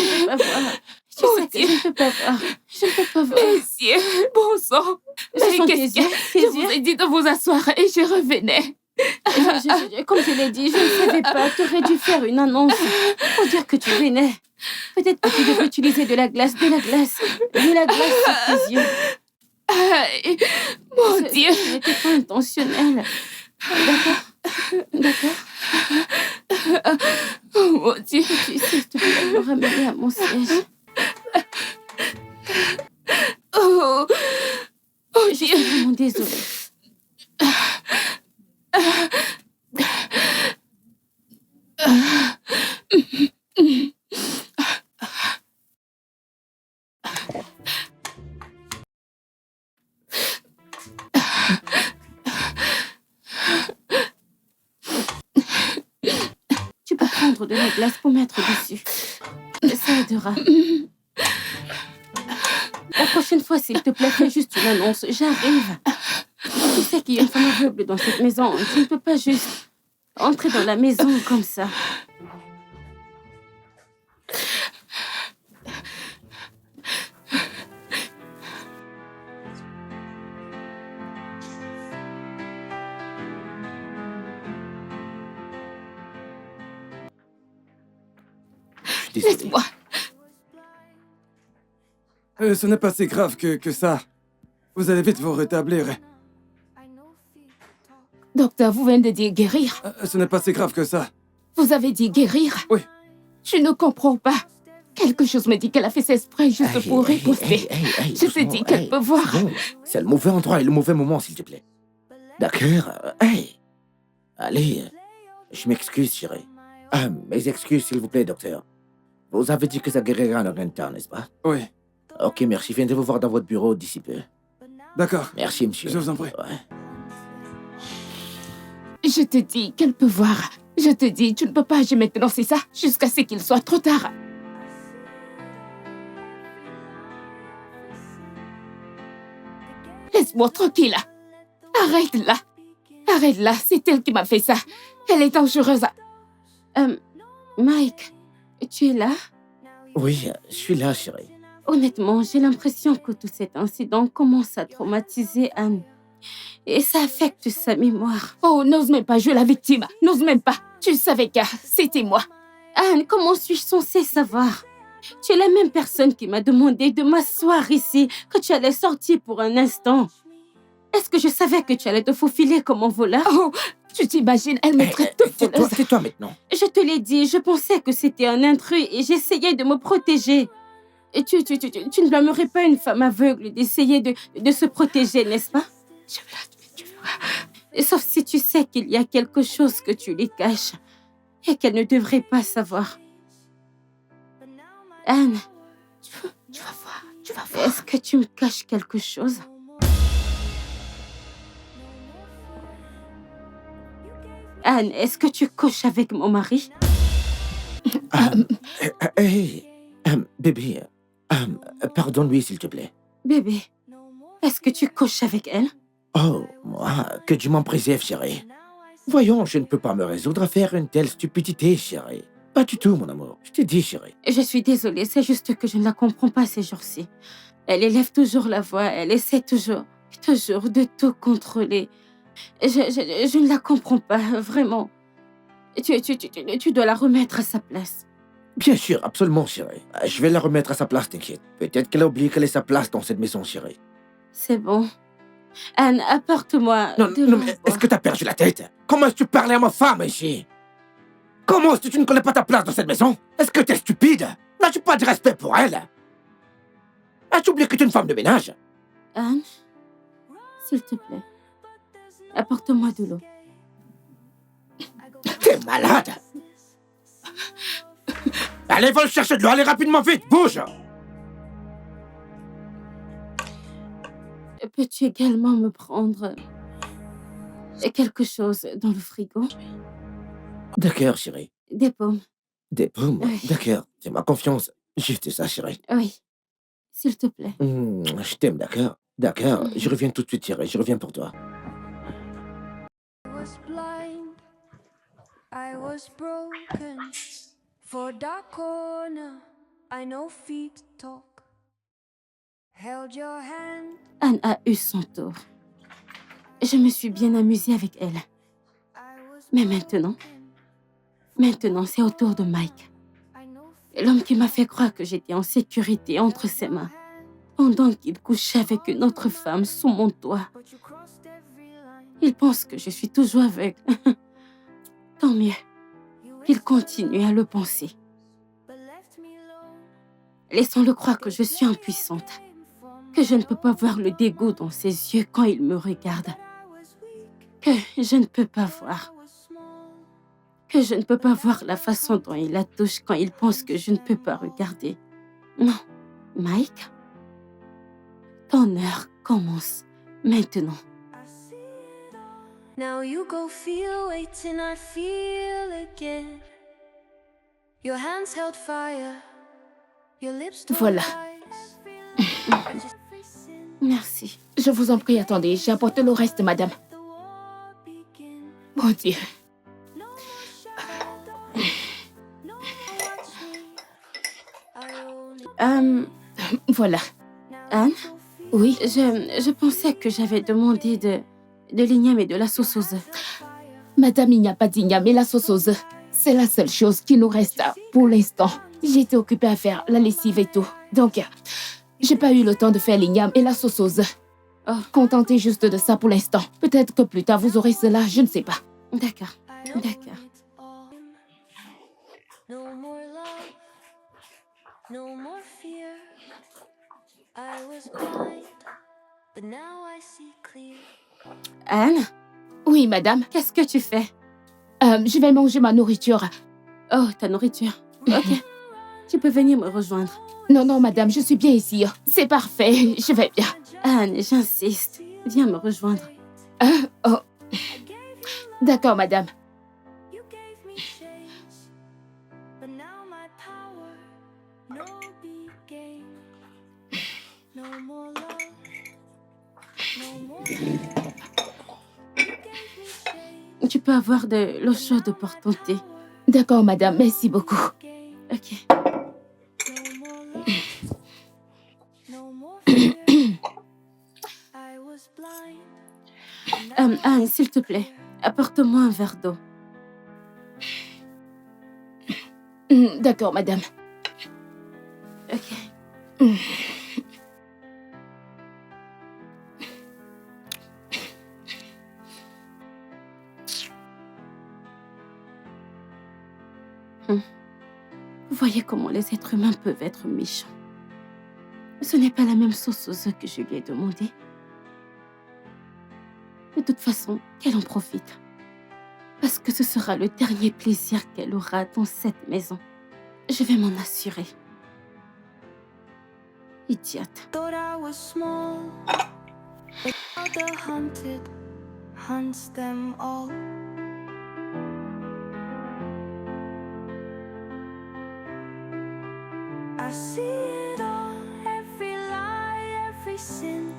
je ne peux pas voir. Je ne peux pas voir. Messieurs, bon sang! Ce sont tes Qu'est-ce yeux. que je vous ai dit de vous asseoir et je revenais. Comme je l'ai dit, je ne savais pas. Tu aurais dû faire une annonce pour dire que tu venais. Peut-être que tu devais utiliser de la glace sur tes yeux. Aïe, mon Dieu! Ce n'était pas intentionnel. D'accord. Oh, mon Dieu! Tu sais, s'il te plaît, me ramener à mon siège. Oh, Je suis Dieu! vraiment désolée. Tu peux prendre de la glace pour mettre dessus. Ça aidera. La prochaine fois, s'il te plaît, fais juste une annonce. J'arrive. Tu sais qu'il y a une femme aveugle dans cette maison. Tu ne peux pas juste entrer dans la maison comme ça. Désolé. Laisse-moi. Ce n'est pas si grave que ça. Vous allez vite vous rétablir. Docteur, vous venez de dire guérir. Ce n'est pas si grave que ça. Vous avez dit guérir? Oui. Je ne comprends pas. Quelque chose me dit qu'elle a fait ses exprès juste pour riposter. Je te dis qu'elle peut voir. Bon, c'est le mauvais endroit et le mauvais moment, s'il te plaît. D'accord. Allez, je m'excuse, chérie. Mes excuses, s'il vous plaît, docteur. Vous avez dit que ça guérira en rien de temps, n'est-ce pas? Oui. Ok, merci. Je viens de vous voir dans votre bureau d'ici peu. D'accord. Merci, monsieur. Je vous en prie. Ouais. Je te dis qu'elle peut voir. Je te dis, tu ne peux pas agir maintenant, c'est ça? Jusqu'à ce qu'il soit trop tard. laisse-moi tranquille. Arrête-la. Arrête-la, c'est elle qui m'a fait ça. Elle est dangereuse. Mike, tu es là? Oui, je suis là, chérie. Honnêtement, j'ai l'impression que tout cet incident commence à traumatiser Anne. Et ça affecte sa mémoire. Oh, n'ose même pas jouer la victime. N'ose même pas. Tu savais que c'était moi. Anne, comment suis-je censée savoir? Tu es la même personne qui m'a demandé de m'asseoir ici, que tu allais sortir pour un instant. Est-ce que je savais que tu allais te faufiler comme un voleur? Oh, tu t'imagines, elle me traite de voleuse. Tais-toi maintenant. Je te l'ai dit, je pensais que c'était un intrus et j'essayais de me protéger. Et tu ne blâmerais pas une femme aveugle d'essayer de se protéger, n'est-ce pas? Tu verras. Sauf si tu sais qu'il y a quelque chose que tu lui caches et qu'elle ne devrait pas savoir. Anne, Tu vas voir. Tu vas voir. est-ce que tu me caches quelque chose? Anne, est-ce que tu couches avec mon mari? Hey, bébé, pardonne-lui, s'il te plaît. Bébé, est-ce que tu couches avec elle? Oh, moi, que Dieu m'en préserve, chérie. Voyons, je ne peux pas me résoudre à faire une telle stupidité, chérie. Pas du tout, mon amour. Je t'ai dit, chérie. Je suis désolée, c'est juste que je ne la comprends pas ces jours-ci. Elle élève toujours la voix, elle essaie toujours de tout contrôler. Je ne la comprends pas, vraiment. Tu dois la remettre à sa place. Bien sûr, absolument, chérie. Je vais la remettre à sa place, t'inquiète. Peut-être qu'elle a oublié quelle est sa place dans cette maison, chérie. C'est bon. Anne, apporte-moi Non, de non, l'eau. mais est-ce que t'as perdu la tête? Comment est-ce que tu parlais à ma femme ici? Comment est-ce que tu ne connais pas ta place dans cette maison? Est-ce que t'es stupide? N'as-tu pas de respect pour elle? As-tu oublié que tu es une femme de ménage? Anne, s'il te plaît, apporte-moi de l'eau. T'es malade? Allez, va le chercher de l'eau, allez rapidement, vite, bouge! Peux-tu également me prendre quelque chose dans le frigo? D'accord, chérie. Des pommes. Des pommes? Oui. D'accord, fais-moi confiance. Juste ça, chérie. Oui, s'il te plaît. Je t'aime, d'accord? D'accord, je reviens tout de suite, chérie, je reviens pour toi. I was blind, I was broken. For dark corner, I know feet talk. Held your hand, Anne a eu son tour. Je me suis bien amusée avec elle. I was Mais maintenant, c'est au tour de Mike. I know L'homme qui m'a fait croire que j'étais en sécurité entre ses mains, pendant qu'il couchait avec une autre femme sous mon toit. but you crossed every line. Il pense que je suis toujours aveugle. Tant mieux. Il continue à le penser. But left me alone. Laissons-le croire que je suis impuissante, que je ne peux pas voir le dégoût dans ses yeux quand il me regarde, I was weak, que je ne peux pas voir, I was small. que je ne peux pas voir la façon dont il la touche quand il pense que je ne peux pas regarder. Non, Mike, ton heure commence maintenant. I see it all. Now you go feel waiting, I feel again. Your hands held fire, your lips told Voilà. lies. I just facing Merci. Je vous en prie, attendez. J'apporte le reste, madame. the war begin. Mon Dieu. No more shadow, no more chain. I only Voilà. Anne, Oui. je pensais que j'avais demandé de l'igname et de la sauce aux œufs. Madame, il n'y a pas d'igname et la sauce aux œufs. C'est la seule chose qui nous reste pour l'instant. J'étais occupée à faire la lessive et tout. Donc, j'ai pas eu le temps de faire l'igname et la sauce aux œufs. Oh. Contentez juste de ça pour l'instant. Peut-être que plus tard vous aurez cela, je ne sais pas. D'accord, I own d'accord. it all. No more love, no more fear. I was blind, but now I see clear. Anne, Oui, madame. qu'est-ce que tu fais? Je vais manger ma nourriture. Oh, ta nourriture. Ok. Tu peux venir me rejoindre. Non, non, madame, je suis bien ici. C'est parfait, je vais bien. Anne, j'insiste. Viens me rejoindre. Oh. D'accord, madame. You gave me chains, but now my power, no big game. No more love, no Tu peux avoir de l'eau chaude pour ton thé. D'accord, madame, merci beaucoup. Ok. No more fear. I was blind. Anne, s'il te plaît, apporte-moi un verre d'eau. D'accord, madame. Ok. Vous voyez comment les êtres humains peuvent être méchants. Ce n'est pas la même sauce aux œufs que je lui ai demandé. De toute façon, qu'elle en profite. Parce que ce sera le dernier plaisir qu'elle aura dans cette maison. Je vais m'en assurer. Idiote. Thought I was small, but now the hunted hunts them all. I see it all, every lie, every sin.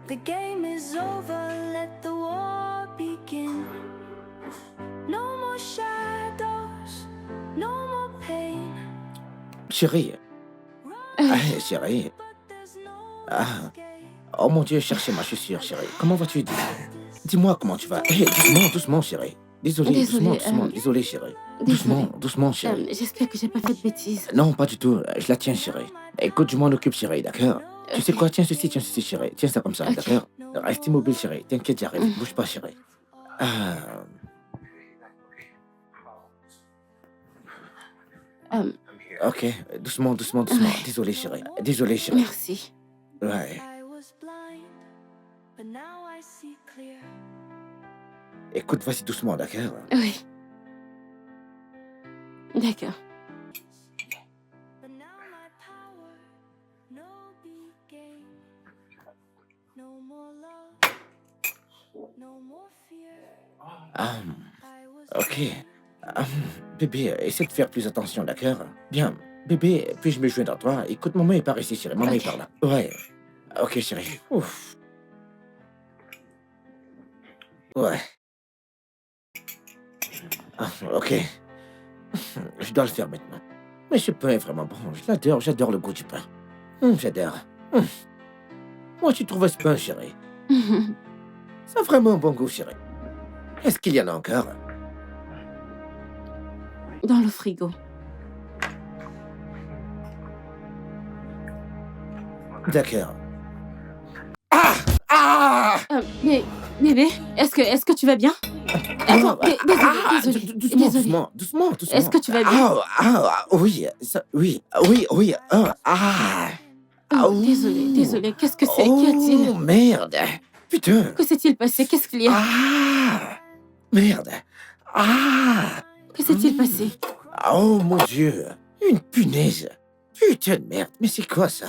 The game is over, let the war begin. No more shadows, no more pain. Chérie. Ah, chérie. But there's no Ah. escape. Oh mon Dieu, chercher ma chaussure, chérie. Comment vas-tu? Dis-moi comment tu vas. Hé, doucement, doucement, chérie. Désolé, Désolée, doucement, désolé, chérie. désolée. Doucement, chérie. J'espère que j'ai pas fait de bêtises. Non, pas du tout. Je la tiens, chérie. Écoute, je m'en occupe, chérie, d'accord? Tu sais Ok. quoi? Tiens ceci, chérie. Tiens ça comme ça, Ok. d'accord? Reste immobile, chérie. T'inquiète, j'arrive. Bouge pas, chérie. Ah. Ok, doucement. Désolé, chérie. Merci. Ouais. I was blind, but now I see clear. Écoute, vas-y doucement, d'accord? Oui. D'accord. But now my power, no big game. No more love, no more fear. Ah, I was ok. Ah, bébé, essaie de faire plus attention, d'accord? Bien. Bébé, puis-je me joindre à toi? Écoute, maman est par ici, chérie. Maman est Ok. par là. Ouais. Ok, chérie. Ouf. Ouais. Ah, ok. Je dois le faire maintenant. Mais ce pain est vraiment bon. J'adore le goût du pain. J'adore. Moi, tu trouves ce pain, chérie? Ça a vraiment un bon goût, chérie. Est-ce qu'il y en a encore? Dans le frigo. D'accord. Ah! Mais, bébé, est-ce que tu vas bien? Attends, désolée. Doucement. Est-ce que tu vas bien? Oui, oui. Désolée. Qu'est-ce que c'est? Qu'y a-t-il? Oh, merde. Putain. Que s'est-il passé? Qu'est-ce qu'il y a? Merde. Que s'est-il passé? Oh, mon Dieu. Une punaise. Putain de merde. Mais c'est quoi ça?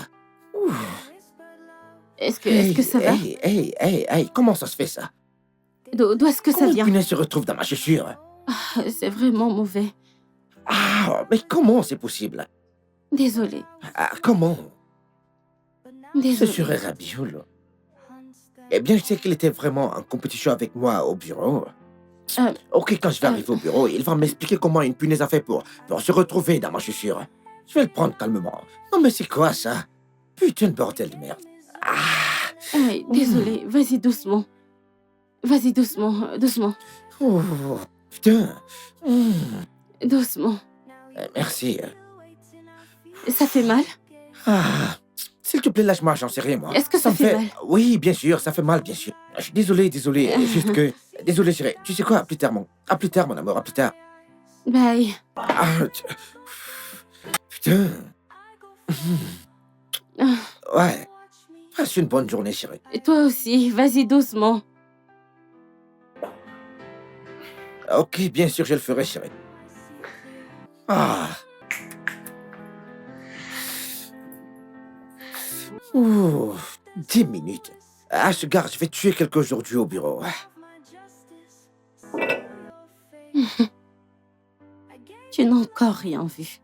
Ouf. Est-ce que ça va? Hey, comment ça se fait ça? D'où est-ce que ça Comment une vient? punaise se retrouve dans ma chaussure? C'est vraiment mauvais. Mais comment c'est possible? Désolée. Comment? Ce Désolée. serait Rabiul. Eh bien, je sais qu'il était vraiment en compétition avec moi au bureau. Ok, quand je vais arriver au bureau, il va m'expliquer comment une punaise a fait pour se retrouver dans ma chaussure. Je vais le prendre calmement. Non, mais c'est quoi ça? Putain de bordel de merde. Hey, désolée. Vas-y doucement. Doucement. Oh, putain. Doucement. Merci. Ça fait mal? S'il te plaît, lâche-moi, j'en sais rien, moi. Est-ce que ça me fait mal? Oui, bien sûr, ça fait mal, bien sûr. Je suis désolé. Juste que... Désolé, chérie. Tu sais quoi? À plus tard, mon amour, à plus tard. Bye. Putain. Ah, Ouais. Passe une bonne journée, chérie. et toi aussi. Vas-y doucement. Ok, bien sûr, je le ferai, chérie. 10 minutes. Ce gars, je vais tuer quelqu'un aujourd'hui au bureau. Tu n'as encore rien vu.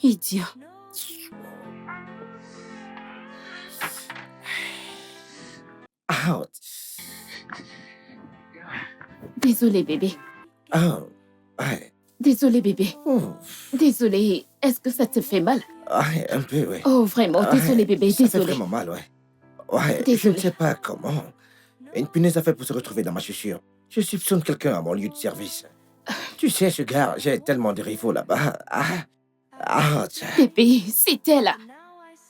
Idiot. Ah, Désolé, bébé. ah, ouais. Désolé, bébé. Oh, Désolé. Est-ce que ça te fait mal? ouais, un peu, ouais. Oh, vraiment, désolé, Ouais, bébé, ça fait désolé. vraiment mal, ouais. Ouais, je Désolé. ne sais pas comment. Une punaise a fait pour se retrouver dans ma chaussure. Je soupçonne quelqu'un à mon lieu de service. Tu sais, ce gars, j'ai tellement de rivaux là-bas. Tiens. Bébé, c'est elle.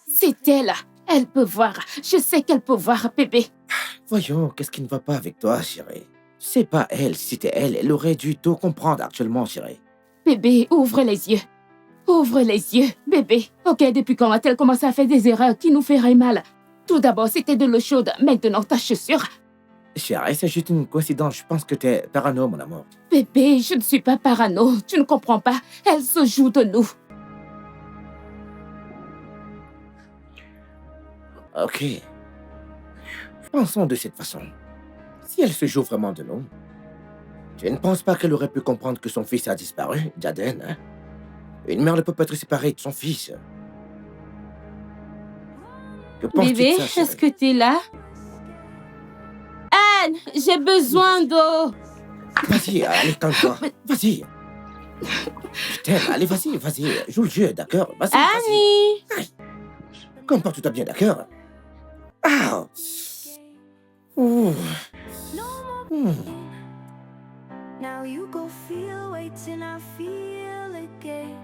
C'est elle. Elle peut voir. Je sais qu'elle peut voir, bébé. Voyons, qu'est-ce qui ne va pas avec toi, chérie? C'est pas elle. Si c'était elle, elle aurait dû tout comprendre actuellement, chérie. Bébé, ouvre les yeux. Ouvre les yeux, bébé. Ok, depuis quand a-t-elle commencé à faire des erreurs qui nous feraient mal? Tout d'abord, c'était de l'eau chaude. Maintenant, ta chaussure. Chérie, c'est juste une coïncidence. Je pense que t'es parano, mon amour. Bébé, je ne suis pas parano. Tu ne comprends pas. Elle se joue de nous. Ok. Pensons de cette façon. Si elle se joue vraiment de nous, je ne pense pas qu'elle aurait pu comprendre que son fils a disparu, Jaden, hein? Une mère ne peut pas être séparée de son fils. Que penses-tu Bébé, de ça, chérie? est-ce que t'es là? Anne, j'ai besoin d'eau. Vas-y, allez, calme-toi. Vas-y. Je t'aime, allez, vas-y, joue le jeu, d'accord? Vas-y, Annie! comporte-toi bien, d'accord? Ah! Ouh. Hmm. Now you go feel waiting, I feel again.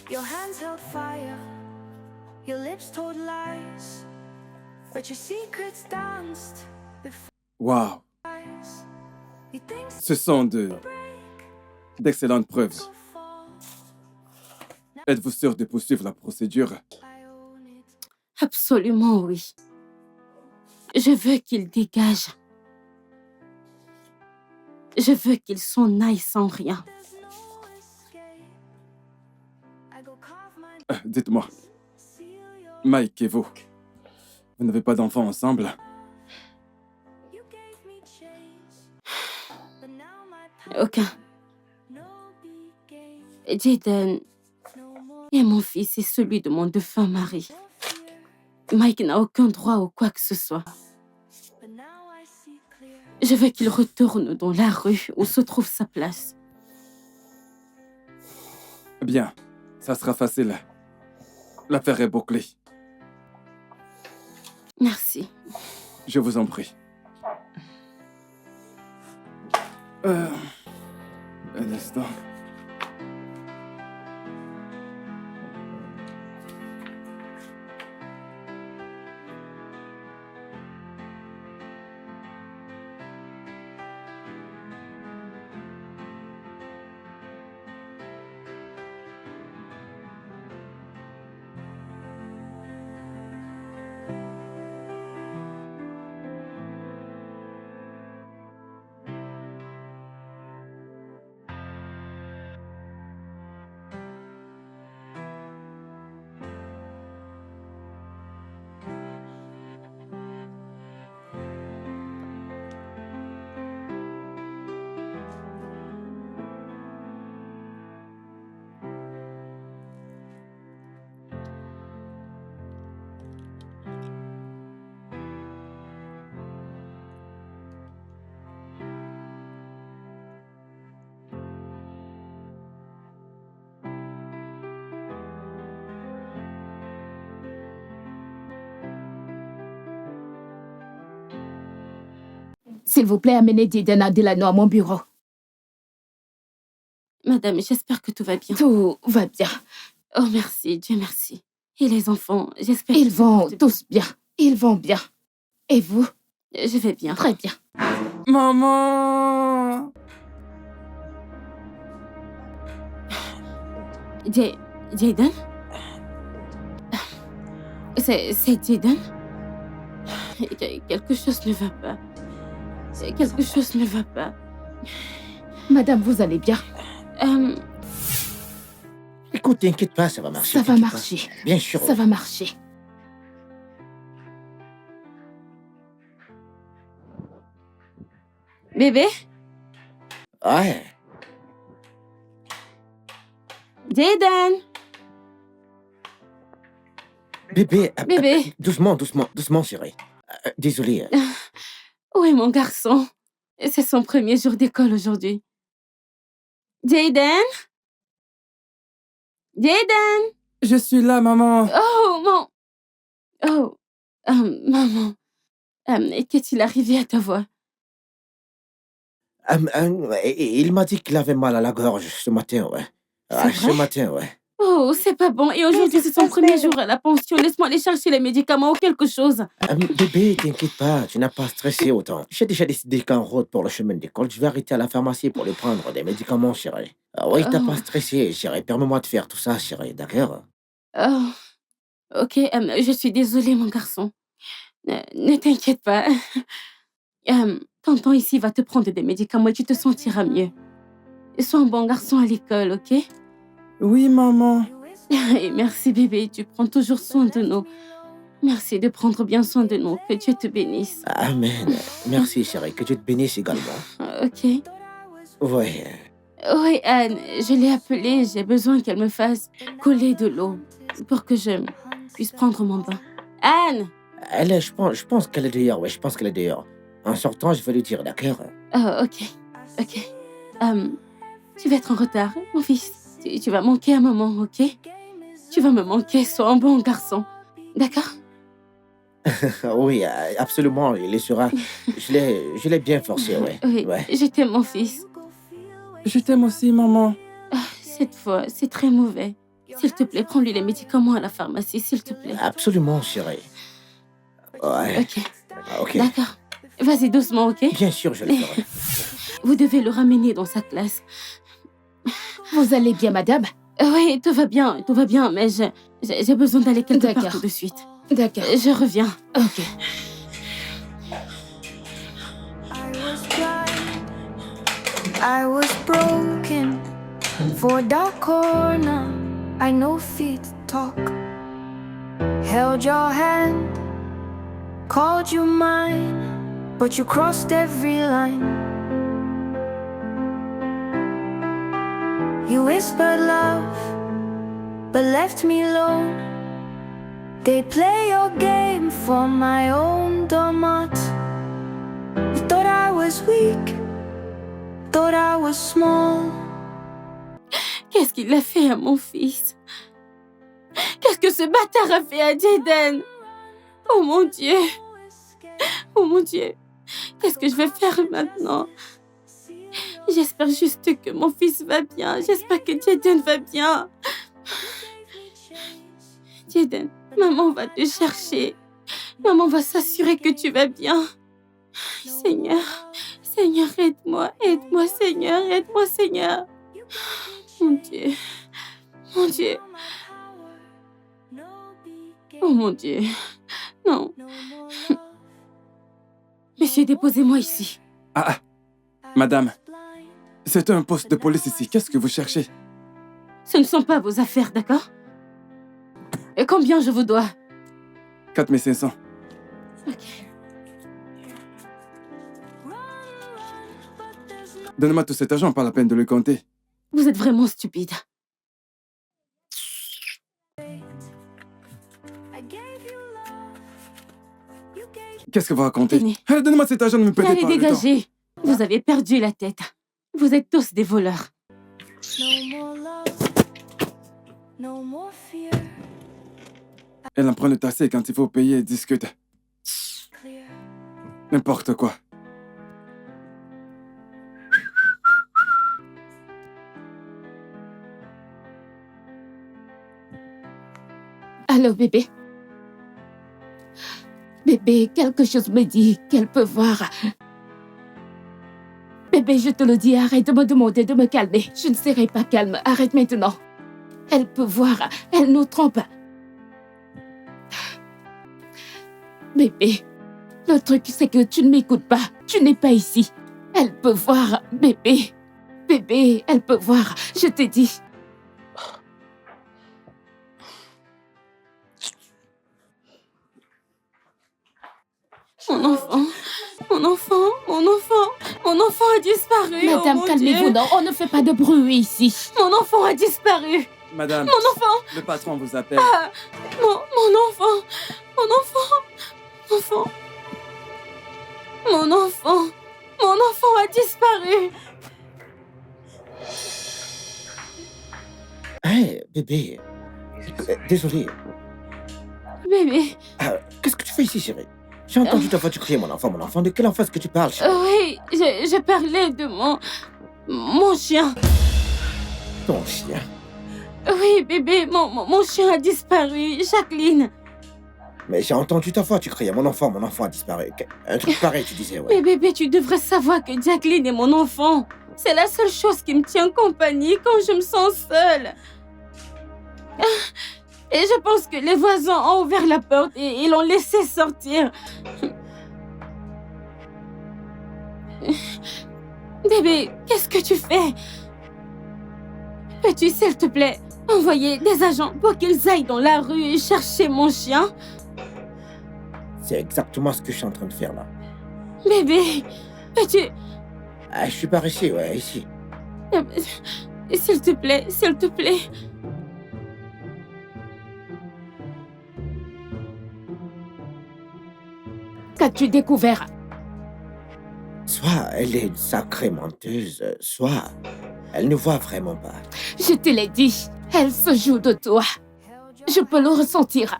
Your hands held fire, your lips told lies, but your secrets danced before Waouh, eyes. You think ce sont d'excellentes preuves. so far, Êtes-vous sûr de poursuivre la procédure? I own it. Absolument oui. Je veux qu'il dégage. Je veux qu'il s'en aille sans rien. There's no escape. I go carve my Dites-moi, seal your Mike et vous n'avez pas d'enfants ensemble? you gave me change, but now my Aucun. no big game, Jaden no more est mon fils et celui de mon défunt mari. fear. Mike n'a aucun droit ou quoi que ce soit. But now I see clear. Je veux qu'il retourne dans la rue où se trouve sa place. Bien, ça sera facile. L'affaire est bouclée. Merci. Je vous en prie. Un instant. S'il vous plaît, amenez Didena Delano à mon bureau. Madame, j'espère que tout va bien. Tout va bien. Oh, merci, Dieu merci. Et les enfants, j'espère Ils qu'ils se vont portent tous bien. Ils vont bien. Et vous? bien. Je vais bien. Très bien. Maman! Jaden? C'est Jaden? Quelque chose ne va pas. Quelque chose ne va pas. Madame, vous allez bien? Écoute, t'inquiète pas, ça va marcher. Ça va t'inquiète pas. marcher. Bien sûr. Ça va marcher. Bébé? Ouais. Jaden? Bébé. Bébé? Doucement, chérie. Désolé. Où est mon garçon? C'est son premier jour d'école aujourd'hui. Jaden? Jaden? Je suis là, maman. Oh, mon... Oh, maman. Qu'est-il arrivé à ta voix? Il m'a dit qu'il avait mal à la gorge ce matin, ouais. C'est Ce vrai? matin, ouais. Oh, c'est pas bon. Et aujourd'hui, c'est son premier jour à la pension. Laisse-moi aller chercher les médicaments ou quelque chose. Bébé, t'inquiète pas, tu n'as pas stressé autant. J'ai déjà décidé qu'en route pour le chemin d'école, je vais arrêter à la pharmacie pour lui prendre des médicaments, chérie. Oui, t'as pas stressé, chérie. Permets-moi de faire tout ça, chérie, d'accord? Oh, ok. Je suis désolée, mon garçon. Ne t'inquiète pas. Tonton ici va te prendre des médicaments et tu te sentiras mieux. Sois un bon garçon à l'école, ok? Oui, maman. Et merci, bébé. Tu prends toujours soin de nous. Merci de prendre bien soin de nous. Que Dieu te bénisse. Amen. Merci, chérie. Que Dieu te bénisse également. Ok. Oui. Oui, Anne, je l'ai appelée. J'ai besoin qu'elle me fasse couler de l'eau pour que je puisse prendre mon bain. Anne! Je pense qu'elle est dehors, oui, je pense qu'elle est dehors. En sortant, je vais lui dire, d'accord? Oh, ok. Ok. Tu vas être en retard, mon fils. Tu vas manquer un moment, ok? Tu vas me manquer, sois un bon garçon. D'accord? Oui, absolument, il le sera. Je l'ai bien forcé, oui. Oui, Ouais. je t'aime, mon fils. Je t'aime aussi, maman. Cette fois, c'est très mauvais. S'il te plaît, prends-lui les médicaments à la pharmacie, s'il te plaît. Absolument, chérie. Ouais. Ok, Ok. d'accord. Vas-y doucement, ok? Bien sûr, je le ferai. Vous devez le ramener dans sa classe. Vous allez bien, madame? Oui, tout va bien, mais j'ai besoin d'aller quelque part D'accord. tout de suite. D'accord. Je reviens. Ok. I was blind, I was broken. For a dark corner, I know feet talk. Held your hand, called you mine, but you crossed every line. You whispered love, but left me alone. They play your game for my own doormat. You thought I was weak, thought I was small. Qu'est-ce qu'il a fait à mon fils? Qu'est-ce que ce bâtard a fait à Jaden? Oh mon Dieu! Oh mon Dieu! Qu'est-ce que je vais faire maintenant? J'espère juste que mon fils va bien. J'espère que Jaden va bien. Jaden, maman va te chercher. Maman va s'assurer que tu vas bien. Seigneur, Seigneur, aide-moi. Aide-moi, Seigneur. Aide-moi, Seigneur. Mon Dieu. Mon Dieu. Oh mon Dieu. Non. Monsieur, déposez-moi ici. Ah, madame. C'est un poste de police ici. Qu'est-ce que vous cherchez? Ce ne sont pas vos affaires, d'accord? Et combien je vous dois? 4500. Ok. Donne-moi tout cet argent, pas la peine de le compter. Vous êtes vraiment stupide. Qu'est-ce que vous racontez? Tenez. Allez, donne-moi cet argent, ne me perdez Allez, pas le temps. dégagez. Vous avez perdu la tête. Vous êtes tous des voleurs. No more love, no more fear. Elle en prend le tassé quand il faut payer et discute. Clear. N'importe quoi. Allô, bébé? Bébé, quelque chose me dit qu'elle peut voir. Bébé, je te le dis, arrête de me demander de me calmer. Je ne serai pas calme. Arrête maintenant. Elle peut voir. Elle nous trompe. Bébé, le truc, c'est que tu ne m'écoutes pas. Tu n'es pas ici. Elle peut voir, bébé. Bébé, elle peut voir. Je t'ai dit. Mon enfant, mon enfant, mon enfant, mon enfant a disparu. Madame, oh mon calmez-vous. Dieu. Non, on ne fait pas de bruit ici. Mon enfant a disparu. Madame, Mon enfant, le patron vous appelle. mon enfant, mon enfant, mon enfant. Mon enfant! Mon enfant a disparu! Hé, bébé. Désolé. Bébé, Qu'est-ce que tu fais ici, chérie? J'ai entendu ta voiture crier, mon enfant, mon enfant. De quel enfant est-ce que tu parles, chérie? oui, je parlais de mon chien. Ton chien. Oui, bébé, mon chien a disparu. Jacqueline. Mais j'ai entendu ta voix, tu criais, mon enfant a disparu. Un truc pareil, tu disais, ouais. Mais bébé, tu devrais savoir que Jacqueline est mon enfant. C'est la seule chose qui me tient compagnie quand je me sens seule. Et je pense que les voisins ont ouvert la porte et ils l'ont laissé sortir. Bébé, qu'est-ce que tu fais? Peux-tu, s'il te plaît, envoyer des agents pour qu'ils aillent dans la rue et chercher mon chien? C'est exactement ce que je suis en train de faire, là. Bébé, peux-tu... Je suis par ici, ouais, ici. S'il te plaît, s'il te plaît. Qu'as-tu découvert? Soit elle est une sacrée menteuse, soit elle ne voit vraiment pas. Je te l'ai dit, elle se joue de toi. Je peux le ressentir.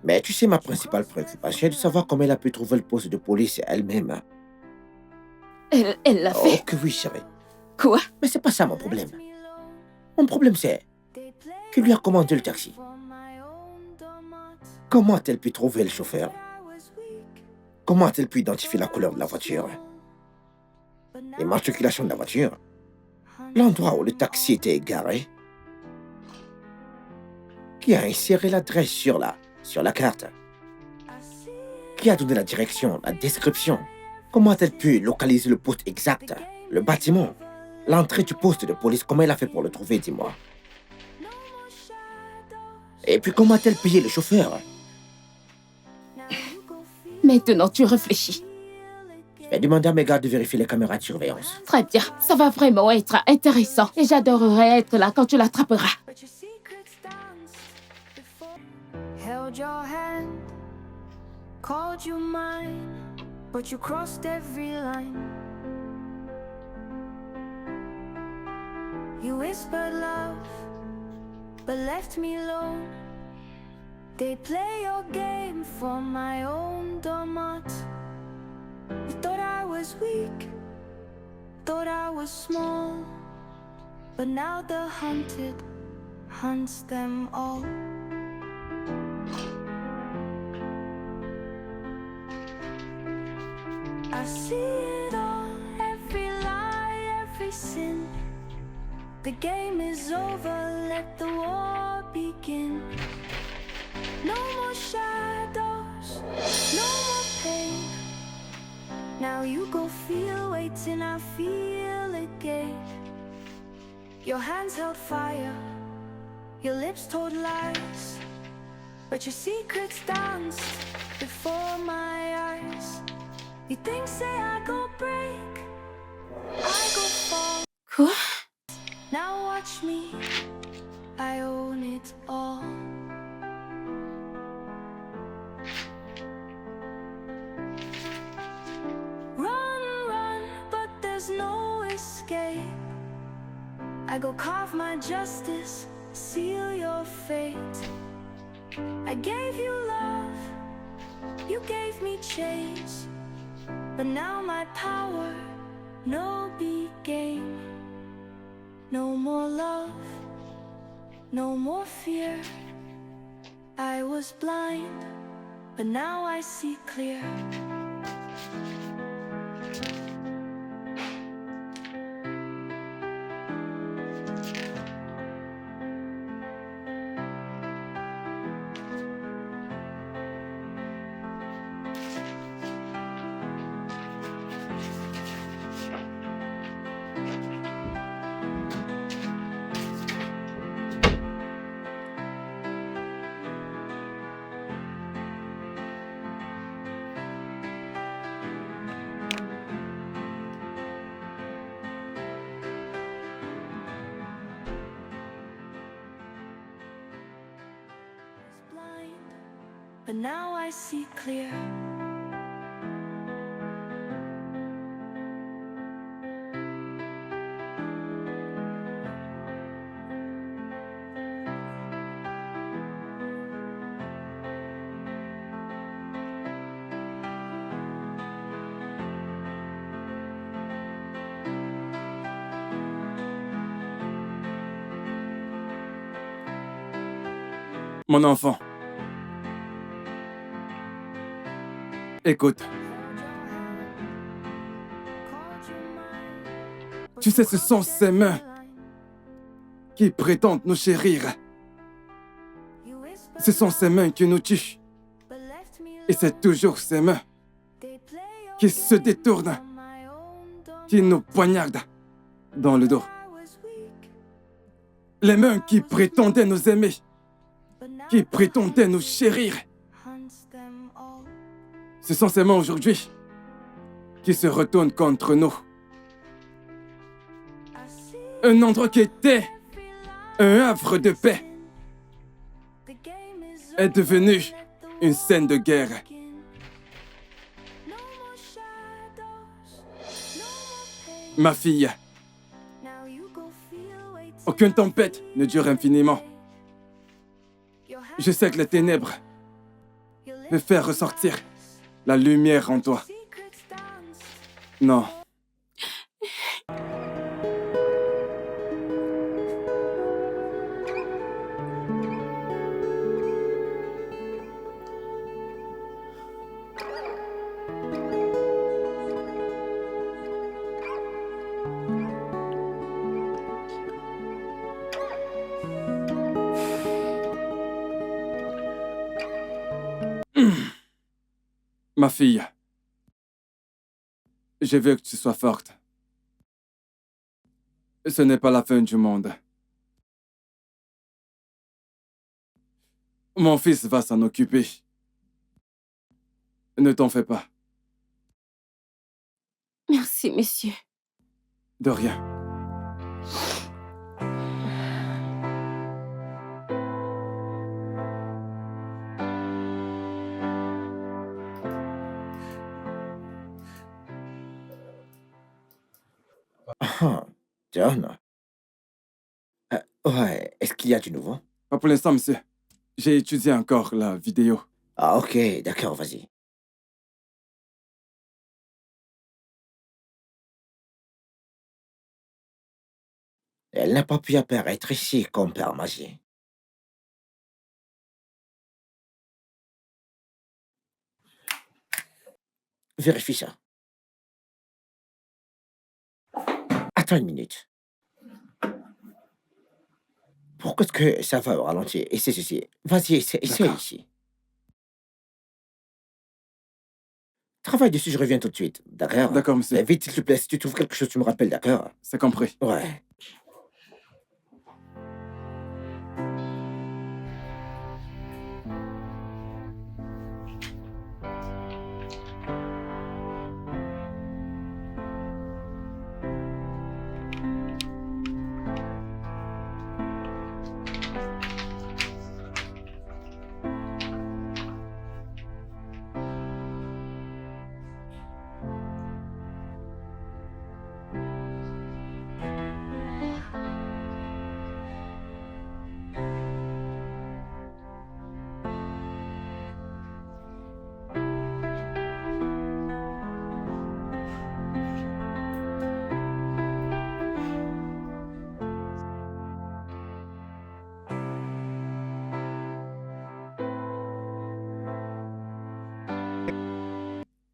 Mais tu sais, ma principale préoccupation est de savoir comment elle a pu trouver le poste de police elle-même. Elle l'a Oh fait. que oui, chérie. Quoi? Mais c'est pas ça mon problème. Mon problème, c'est qui lui a commandé le taxi. Comment a-t-elle pu trouver le chauffeur? Comment a-t-elle pu identifier la couleur de la voiture? L'immatriculation de la voiture? L'endroit où le taxi était garé? Qui a inséré l'adresse sur la carte? Qui a donné la direction, la description? Comment a-t-elle pu localiser le poste exact? Le bâtiment? L'entrée du poste de police, comment elle a fait pour le trouver, dis-moi? Et puis comment a-t-elle payé le chauffeur? Maintenant, tu réfléchis. Je vais demander à mes gars de vérifier les caméras de surveillance. Très bien, ça va vraiment être intéressant. Et j'adorerais être là quand tu l'attraperas. Held your hand, called you mine, but you crossed every line. You whispered love, but left me alone. They play your game for my own domot. You thought I was weak, thought I was small, but now the hunted hunts them all. I see it all, every lie, every sin. The game is over, let the war begin. No more shadows, no more pain. Now you go feel, waiting, I feel again. Your hands held fire, your lips told lies, but your secrets danced before my eyes. You think, say I go break, I go fall. Quoi? Now watch me, I own it all. Run, run, but there's no escape. I go carve my justice, seal your fate. I gave you love, you gave me chains, but now my power, no big game. No more love, no more fear. I was blind, but now I see clear. But now I see clear. Mon enfant. Écoute. Tu sais, ce sont ces mains qui prétendent nous chérir. Ce sont ces mains qui nous tuent. Et c'est toujours ces mains qui se détournent, qui nous poignardent dans le dos. Les mains qui prétendaient nous aimer, qui prétendaient nous chérir. Ce sont ces mains aujourd'hui qui se retournent contre nous. Un endroit qui était un havre de paix est devenu une scène de guerre. Ma fille, aucune tempête ne dure infiniment. Je sais que les ténèbres peuvent faire ressortir la lumière en toi. Non. Ma fille, je veux que tu sois forte. Ce n'est pas la fin du monde. Mon fils va s'en occuper. Ne t'en fais pas. Merci, monsieur. De rien. Ah, John. Ouais, est-ce qu'il y a du nouveau? Pas pour l'instant, monsieur. J'ai étudié encore la vidéo. Ah, ok, d'accord, vas-y. Elle n'a pas pu apparaître ici comme Père Magie. Vérifie ça. Attends une minute. Pourquoi est-ce que ça va au ralenti? Essaie ceci. Vas-y, essaie D'accord. ici. Travaille dessus, je reviens tout de suite. D'accord? D'accord, monsieur. Mais vite, s'il te plaît, si tu trouves quelque chose, tu me rappelles, d'accord? C'est compris. Ouais.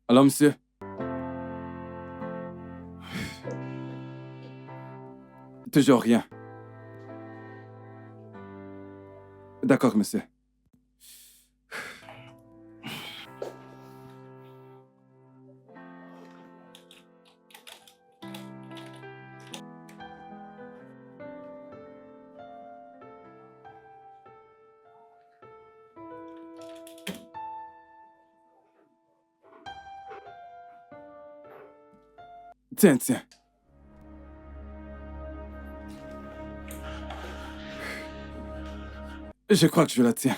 Alors, monsieur? Toujours rien. D'accord, monsieur. Tiens, tiens. Je crois que je la tiens.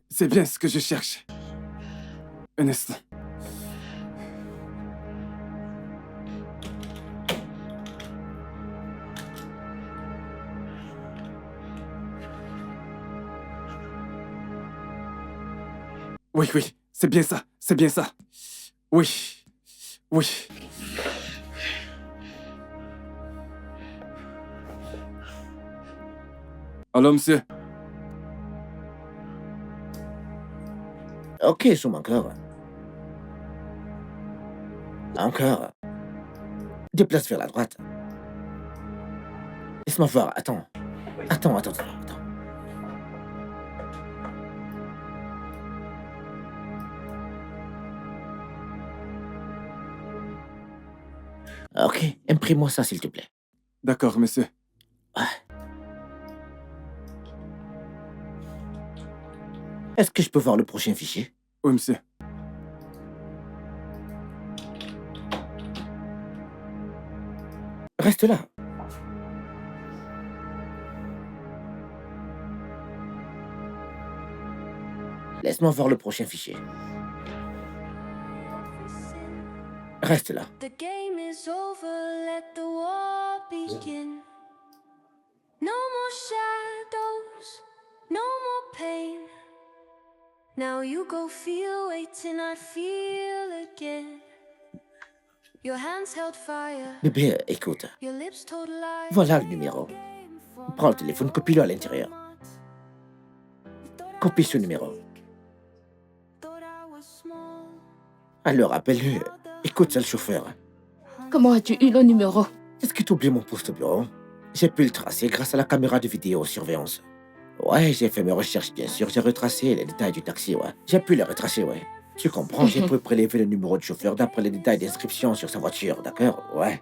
C'est bien ce que je cherche. Un instant. Oui, oui, c'est bien ça, c'est bien ça. Oui, oui. Alors, monsieur, Ok, zoom encore. Encore. Déplace vers la droite. Laisse-moi voir, attends. Attends. Ok, imprime-moi ça, s'il te plaît. d'accord, monsieur. Est-ce que je peux voir le prochain fichier? Oui, monsieur. Reste là. Laisse-moi voir le prochain fichier. Reste là. The game is over, let the war begin. No more shadows, no more pain. Now you go feel, wait till I feel again. Your hands held fire, Bébé, écoute. your lips told lies. Voilà le numéro. Prends le téléphone, copie-le à l'intérieur. Copie ce numéro. Alors, appelle-le. Écoute, c'est le chauffeur. Comment as-tu eu le numéro? Est-ce que tu oublies mon poste au bureau? J'ai pu le tracer grâce à la caméra de vidéosurveillance. Ouais, j'ai fait mes recherches, bien sûr. J'ai retracé les détails du taxi, ouais. J'ai pu le retracer, ouais. Tu comprends, j'ai pu prélever le numéro de chauffeur d'après les détails d'inscription sur sa voiture, d'accord? Ouais.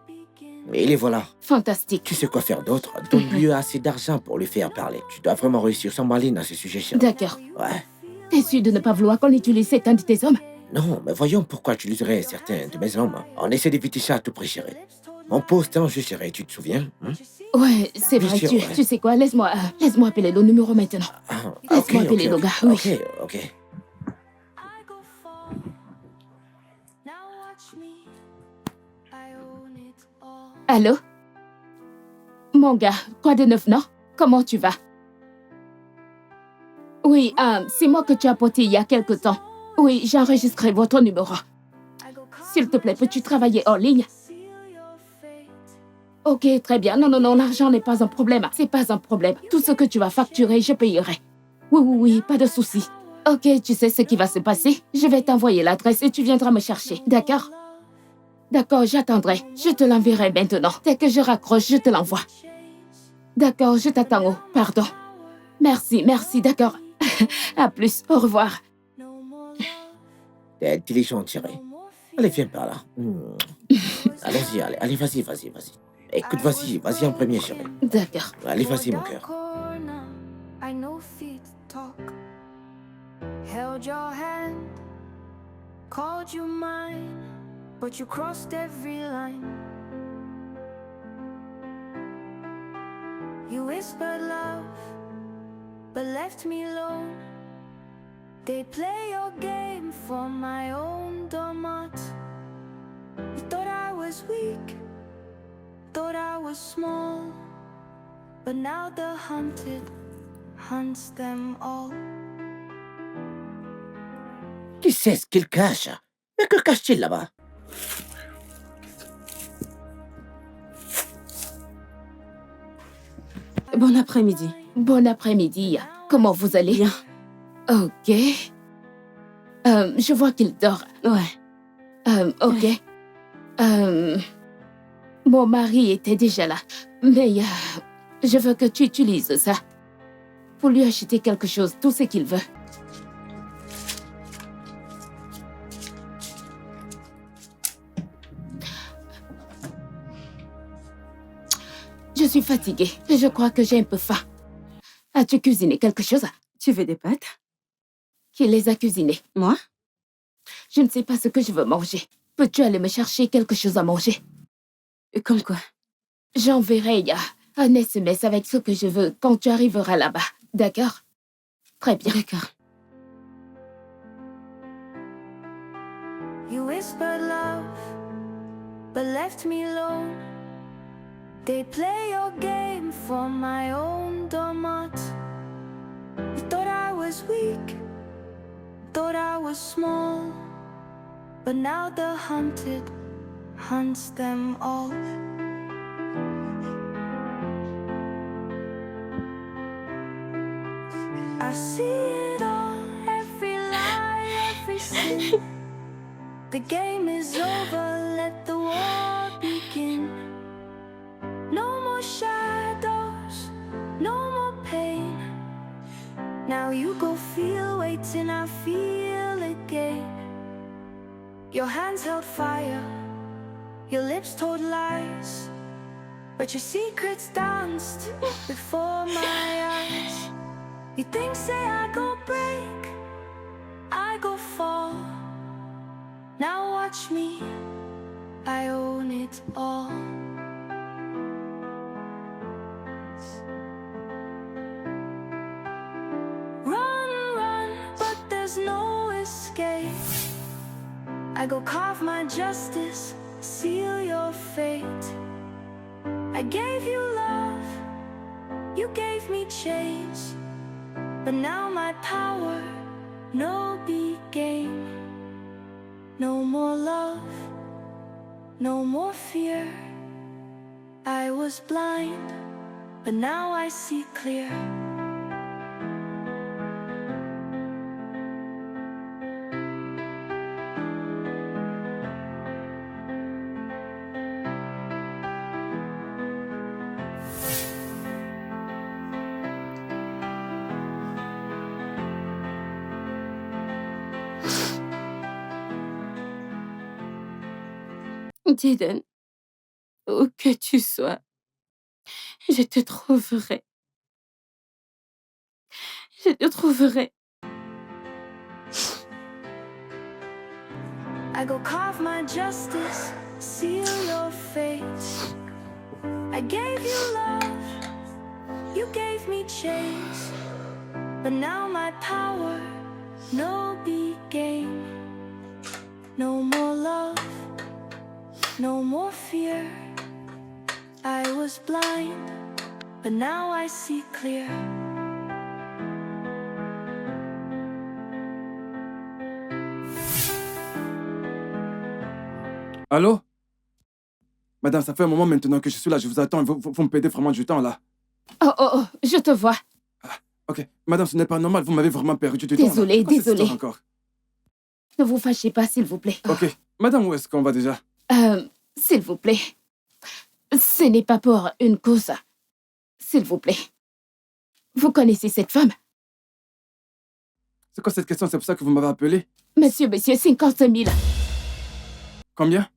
Et les voilà. Fantastique. Tu sais quoi faire d'autre? Donne-lui assez d'argent pour lui faire parler. Tu dois vraiment réussir sans maline à ce sujet, chérie. D'accord. Ouais. T'es sûr de ne pas vouloir qu'on utilise certains de tes hommes? Non, mais voyons pourquoi tu l'userais certains de mes hommes. On essaie d'éviter ça à tout prix, chérie. Mon poste en jeu, chérie, tu te souviens? Ouais, c'est Bien vrai. sûr, Tu, ouais. tu sais quoi? Laisse-moi appeler le numéro maintenant. Ah, Laisse-moi appeler le gars, oui. Ok. I go far. Now watch me. I own it all. Allô? Mon gars, quoi de neuf, non? Comment tu vas? Oui, c'est moi que tu as apporté il y a quelque temps. Oui, j'ai enregistré votre numéro. I go S'il te plaît, peux-tu travailler en ligne? seal your fate. Ok, très bien. Non, l'argent n'est pas un problème. C'est pas un problème. Tout ce que tu vas facturer, je payerai. Oui, pas de souci. Ok, tu sais ce qui va se passer? Je vais t'envoyer l'adresse et tu viendras me chercher. D'accord? D'accord, j'attendrai. Je te l'enverrai maintenant. Dès que je raccroche, je te l'envoie. D'accord, je t'attends. Oh, pardon. Merci, d'accord. À plus. Au revoir. No more love, T'es intelligente, chérie. no more fear. Allez, viens par là. Allons-y, allez, vas-y. Écoute, vas-y en premier, chérie. D'accord. Allez, vas-y, mon Down cœur. corner, I know feet talk. Held your hand, called you mine, but you crossed every line. You whispered love, but left me alone. They play your game for my own doormat. Thought I was weak, thought I was small, but now the hunted hunts them all. Qui sait ce qu'il cache? Mais que cache-t-il là-bas? Bon après-midi. Bon après-midi. Comment vous allez? Bien. Ok. Je vois qu'il dort. Ouais. Ok. Mon mari était déjà là. Mais je veux que tu utilises ça. Pour lui acheter quelque chose, tout ce qu'il veut. Je suis fatiguée. Je crois que j'ai un peu faim. As-tu cuisiné quelque chose? Tu veux des pâtes? Qui les a cuisinées? Moi? Je ne sais pas ce que je veux manger. Peux-tu aller me chercher quelque chose à manger? Comme quoi? J'enverrai un SMS avec ce que je veux quand tu arriveras là-bas. D'accord? Très bien. D'accord. You whispered love, but left me alone. They play your game for my own doormat. Thought I was weak, thought I was small, but now the hunted hunts them all. I see it all, every lie, every sin. The game is over, let the war begin. No more shadows, no more pain. Now you go feel, waiting, I feel again. Your hands held fire, your lips told lies, but your secrets danced before my eyes. You think, say I go break, I go fall. Now watch me, I own it all. Run, run, but there's no escape. I go carve my justice, seal your fate. I gave you love, you gave me change, but now my power, no big game. No more love, no more fear. I was blind, but now I see clear. Jaden, où que tu sois, je te trouverai. Je te trouverai. I go carve my justice, seal your fate. I gave you love, you gave me change, but now my power, no big game. No more love, no more fear. I was blind, but now I see clear. Allô? Madame, ça fait un moment maintenant que je suis là. Je vous attends. Vous me perdez vraiment du temps, là. Oh, je te vois. Ok. Madame, ce n'est pas normal. Vous m'avez vraiment perdu du temps. Désolée, C'est quoi cette désolée. histoire encore? Ne vous fâchez pas, s'il vous plaît. Ok. Madame, où est-ce qu'on va déjà? S'il vous plaît. Ce n'est pas pour une cause. S'il vous plaît. Vous connaissez cette femme? C'est quoi cette question? C'est pour ça que vous m'avez appelé? Monsieur, 50 000. Combien?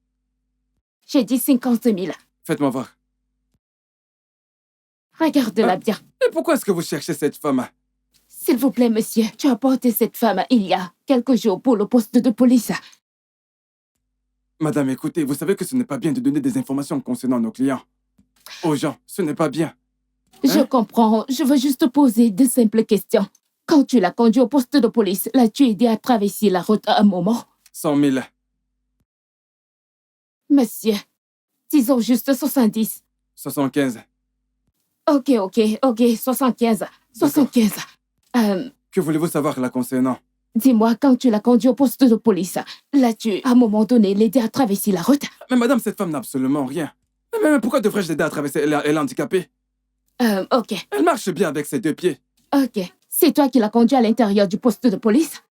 J'ai dit 50 000. Faites-moi voir. Regarde-la bien. Et pourquoi est-ce que vous cherchez cette femme? S'il vous plaît, monsieur, tu as porté cette femme il y a quelques jours pour le poste de police. Madame, écoutez, vous savez que ce n'est pas bien de donner des informations concernant nos clients. Aux gens, ce n'est pas bien. Je comprends. Je veux juste poser de simples questions. Quand tu l'as conduit au poste de police, l'as-tu aidé à traverser la route à un moment? 100 000. Monsieur, disons juste 70. 75. Ok, 75. 75. Que voulez-vous savoir là concernant? Dis-moi, quand tu l'as conduit au poste de police, l'as-tu, à un moment donné, l'aider à traverser la route? Mais madame, cette femme n'a absolument rien. Mais pourquoi devrais-je l'aider à traverser? Elle est handicapée. Ok. Elle marche bien avec ses deux pieds. Ok. C'est toi qui l'as conduit à l'intérieur du poste de police?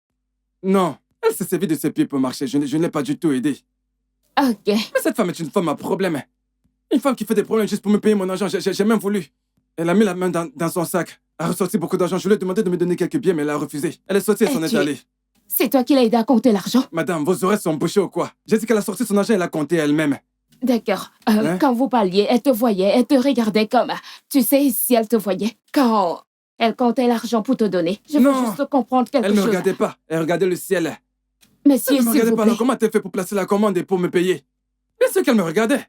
Non, elle s'est servie de ses pieds pour marcher. Je ne l'ai pas du tout aidée. Ok. Mais cette femme est une femme à problème. Une femme qui fait des problèmes juste pour me payer mon argent. J'ai même voulu. Elle a mis la main dans son sac. Elle a ressorti beaucoup d'argent. Je lui ai demandé de me donner quelques billets, mais elle a refusé. Elle est sortie et s'en est allée. C'est toi qui l'as aidé à compter l'argent? Madame, vos oreilles sont bouchées ou quoi? J'ai dit qu'elle a sorti son argent et elle a compté elle-même. D'accord. Quand vous parliez, elle te voyait, elle te regardait comme... Tu sais, si elle te voyait, quand elle comptait l'argent pour te donner. Je veux juste comprendre quelque chose. Elle ne me regardait pas. Elle regardait le ciel. Monsieur, elle ne me s'il regardait vous pas. plaît. Alors comment a-t-elle fait pour placer la commande et pour me payer? Bien sûr qu'elle me regardait.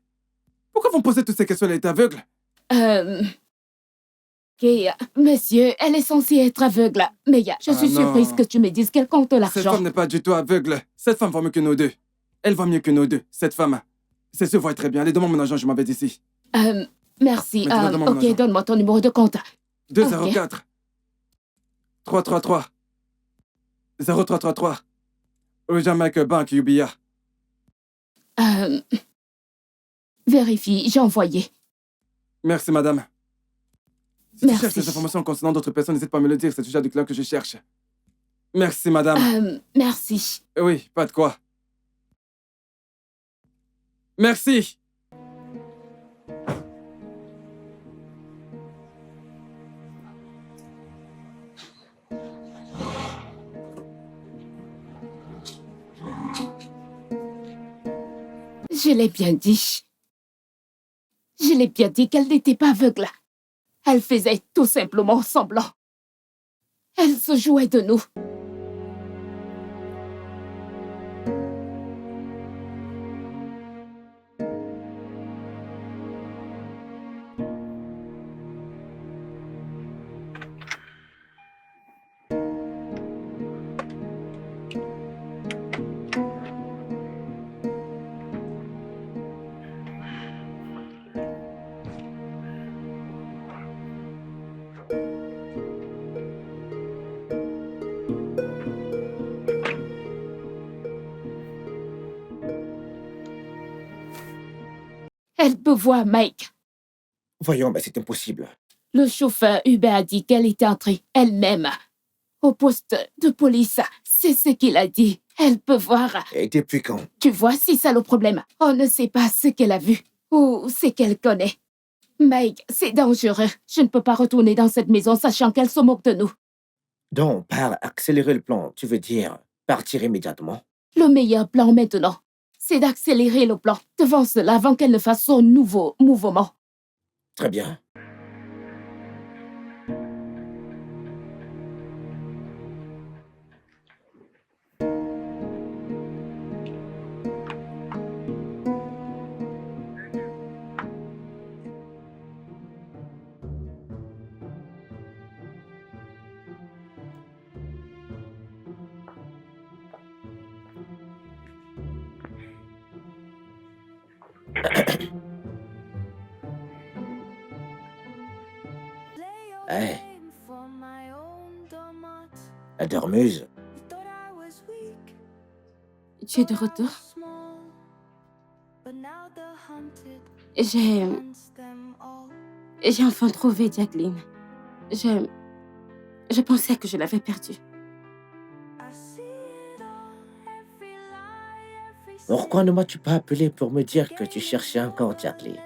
Pourquoi vous me posez toutes ces questions? Elle est aveugle. Ok, monsieur, elle est censée être aveugle. Mais je suis surprise que tu me dises qu'elle compte l'argent. Cette femme n'est pas du tout aveugle. Cette femme va mieux que nous deux. Elle va mieux que nous deux, cette femme. C'est se voit très bien. Allez, donne-moi mon argent, je m'avais dit ici. Merci. Donne-moi mon Ok, argent. donne-moi ton numéro de compte. 204 333 0333 Jamaica Bank UBA. Vérifie, j'ai envoyé. Merci, madame. Si tu cherches Merci. des informations concernant d'autres personnes, n'hésite pas à me le dire, c'est déjà du client que je cherche. Merci, madame. Merci. Oui, pas de quoi. Merci. Je l'ai bien dit. Je l'ai bien dit qu'elle n'était pas aveugle. Elle faisait tout simplement semblant. Elle se jouait de nous. Elle peut voir Mike. Voyons, mais c'est impossible. Le chauffeur Uber a dit qu'elle était entrée elle-même au poste de police. C'est ce qu'il a dit. Elle peut voir. Et depuis quand? Tu vois, c'est ça le problème. On ne sait pas ce qu'elle a vu ou ce qu'elle connaît. Mike, c'est dangereux. Je ne peux pas retourner dans cette maison sachant qu'elle se moque de nous. Donc, par accélérer le plan, tu veux dire partir immédiatement? Le meilleur plan maintenant, c'est d'accélérer le plan devant cela avant qu'elle ne fasse son nouveau mouvement. Très bien. Hey, la dormeuse. Tu es de retour? J'ai enfin trouvé Jacqueline. Je pensais que je l'avais perdue. Pourquoi ne m'as-tu pas appelé pour me dire que tu cherchais encore Jacqueline?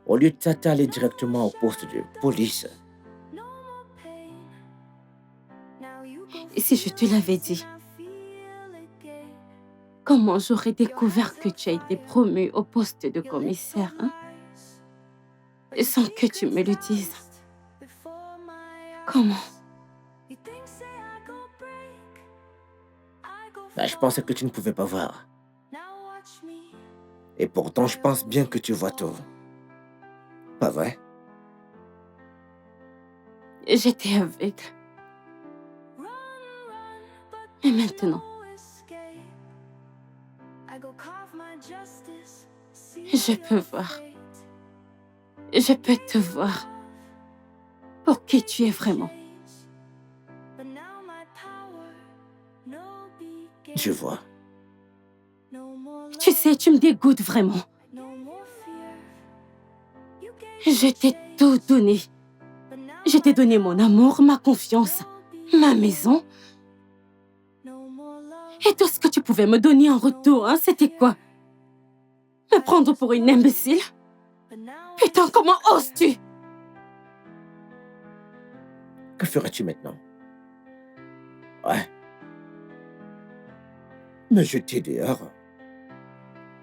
Au lieu de t'attaler directement au poste de police. Et si je te l'avais dit, comment j'aurais découvert que tu as été promu au poste de commissaire, hein? Sans que tu me le dises. Comment? Bah, je pensais que tu ne pouvais pas voir. Et pourtant, je pense bien que tu vois tout. Pas vrai? J'étais aveugle. Et maintenant, je peux voir. Je peux te voir pour qui tu es vraiment. Je vois. Tu sais, tu me dégoûtes vraiment. Je t'ai tout donné. Je t'ai donné mon amour, ma confiance, ma maison. Et tout ce que tu pouvais me donner en retour, hein, c'était quoi? Me prendre pour une imbécile? Putain, comment oses-tu? Que ferais-tu maintenant? Ouais. Me jeter dehors?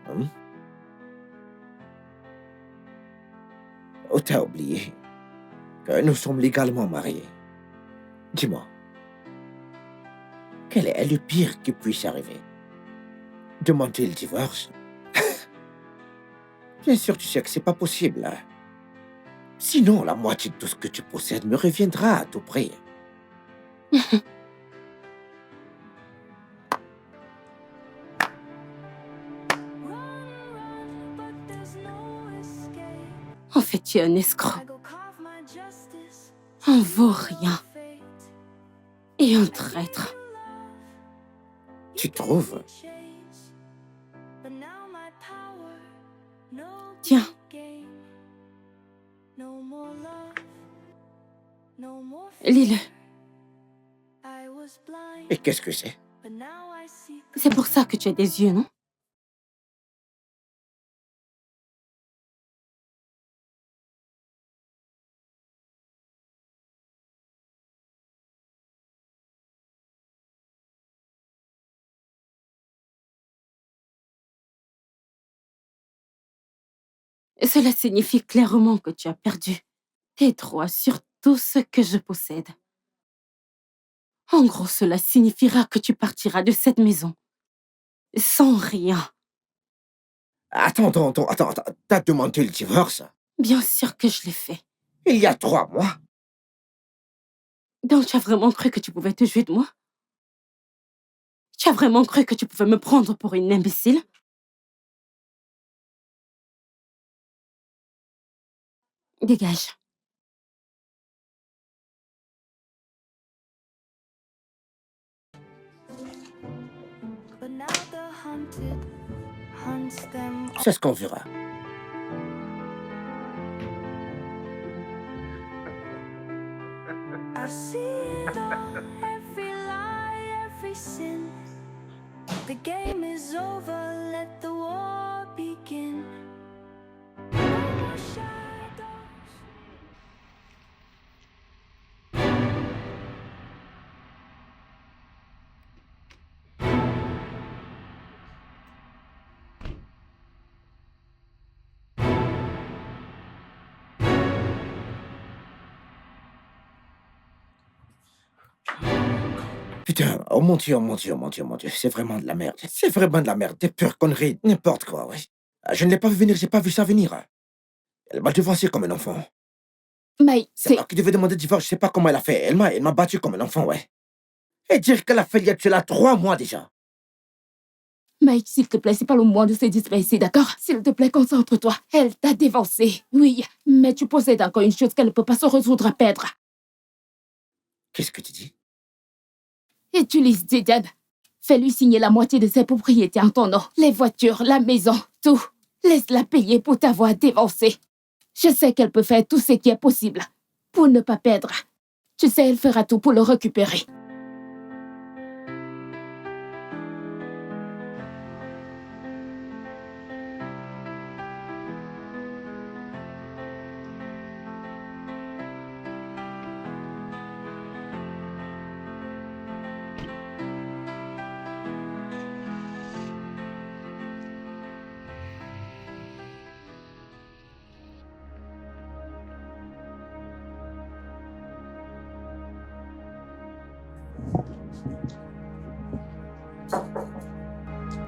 Hein? Oh, t'as oublié que nous sommes légalement mariés. Dis-moi, quel est le pire qui puisse arriver? Demander le divorce? Bien sûr, tu sais que c'est pas possible. Hein? Sinon, la moitié de tout ce que tu possèdes me reviendra à tout prix. En fait, tu es un escroc. Un vaurien. Et un traître. Tu trouves? Tiens. more love, no more Lis-le. I was blind, Et qu'est-ce que c'est? but now I see. C'est pour ça que tu as des yeux, non? Cela signifie clairement que tu as perdu tes droits sur tout ce que je possède. En gros, cela signifiera que tu partiras de cette maison sans rien. Attends. T'as demandé le divorce? Bien sûr que je l'ai fait. Il y a 3 mois. Donc, tu as vraiment cru que tu pouvais te jouer de moi? Tu as vraiment cru que tu pouvais me prendre pour une imbécile? Dégage. But now the hunted hunts them. C'est ce qu'on verra. I see it all, every lie, every sin. The game is over, let the war begin. No more shadows. Putain, oh mon Dieu. C'est vraiment de la merde. C'est vraiment de la merde. Des pures conneries, n'importe quoi, ouais. Je ne l'ai pas vu venir, j'ai pas vu ça venir. Elle m'a devancé comme un enfant. Mike, C'est c'est... moi qui devais demander le divorce, je sais pas comment elle a fait. Elle m'a battu comme un enfant, ouais. Et dire qu'elle a fait il y a de là 3 mois déjà. Mike, s'il te plaît, c'est pas le moment de se disperser, d'accord? S'il te plaît, concentre-toi. Elle t'a dévancé, oui. Mais tu possèdes encore une chose qu'elle ne peut pas se résoudre à perdre. Qu'est-ce que tu dis? Utilise Zidane. Fais-lui signer la moitié de ses propriétés en ton nom. Les voitures, la maison, tout. Laisse-la payer pour t'avoir dévancé. Je sais qu'elle peut faire tout ce qui est possible pour ne pas perdre. Tu sais, elle fera tout pour le récupérer.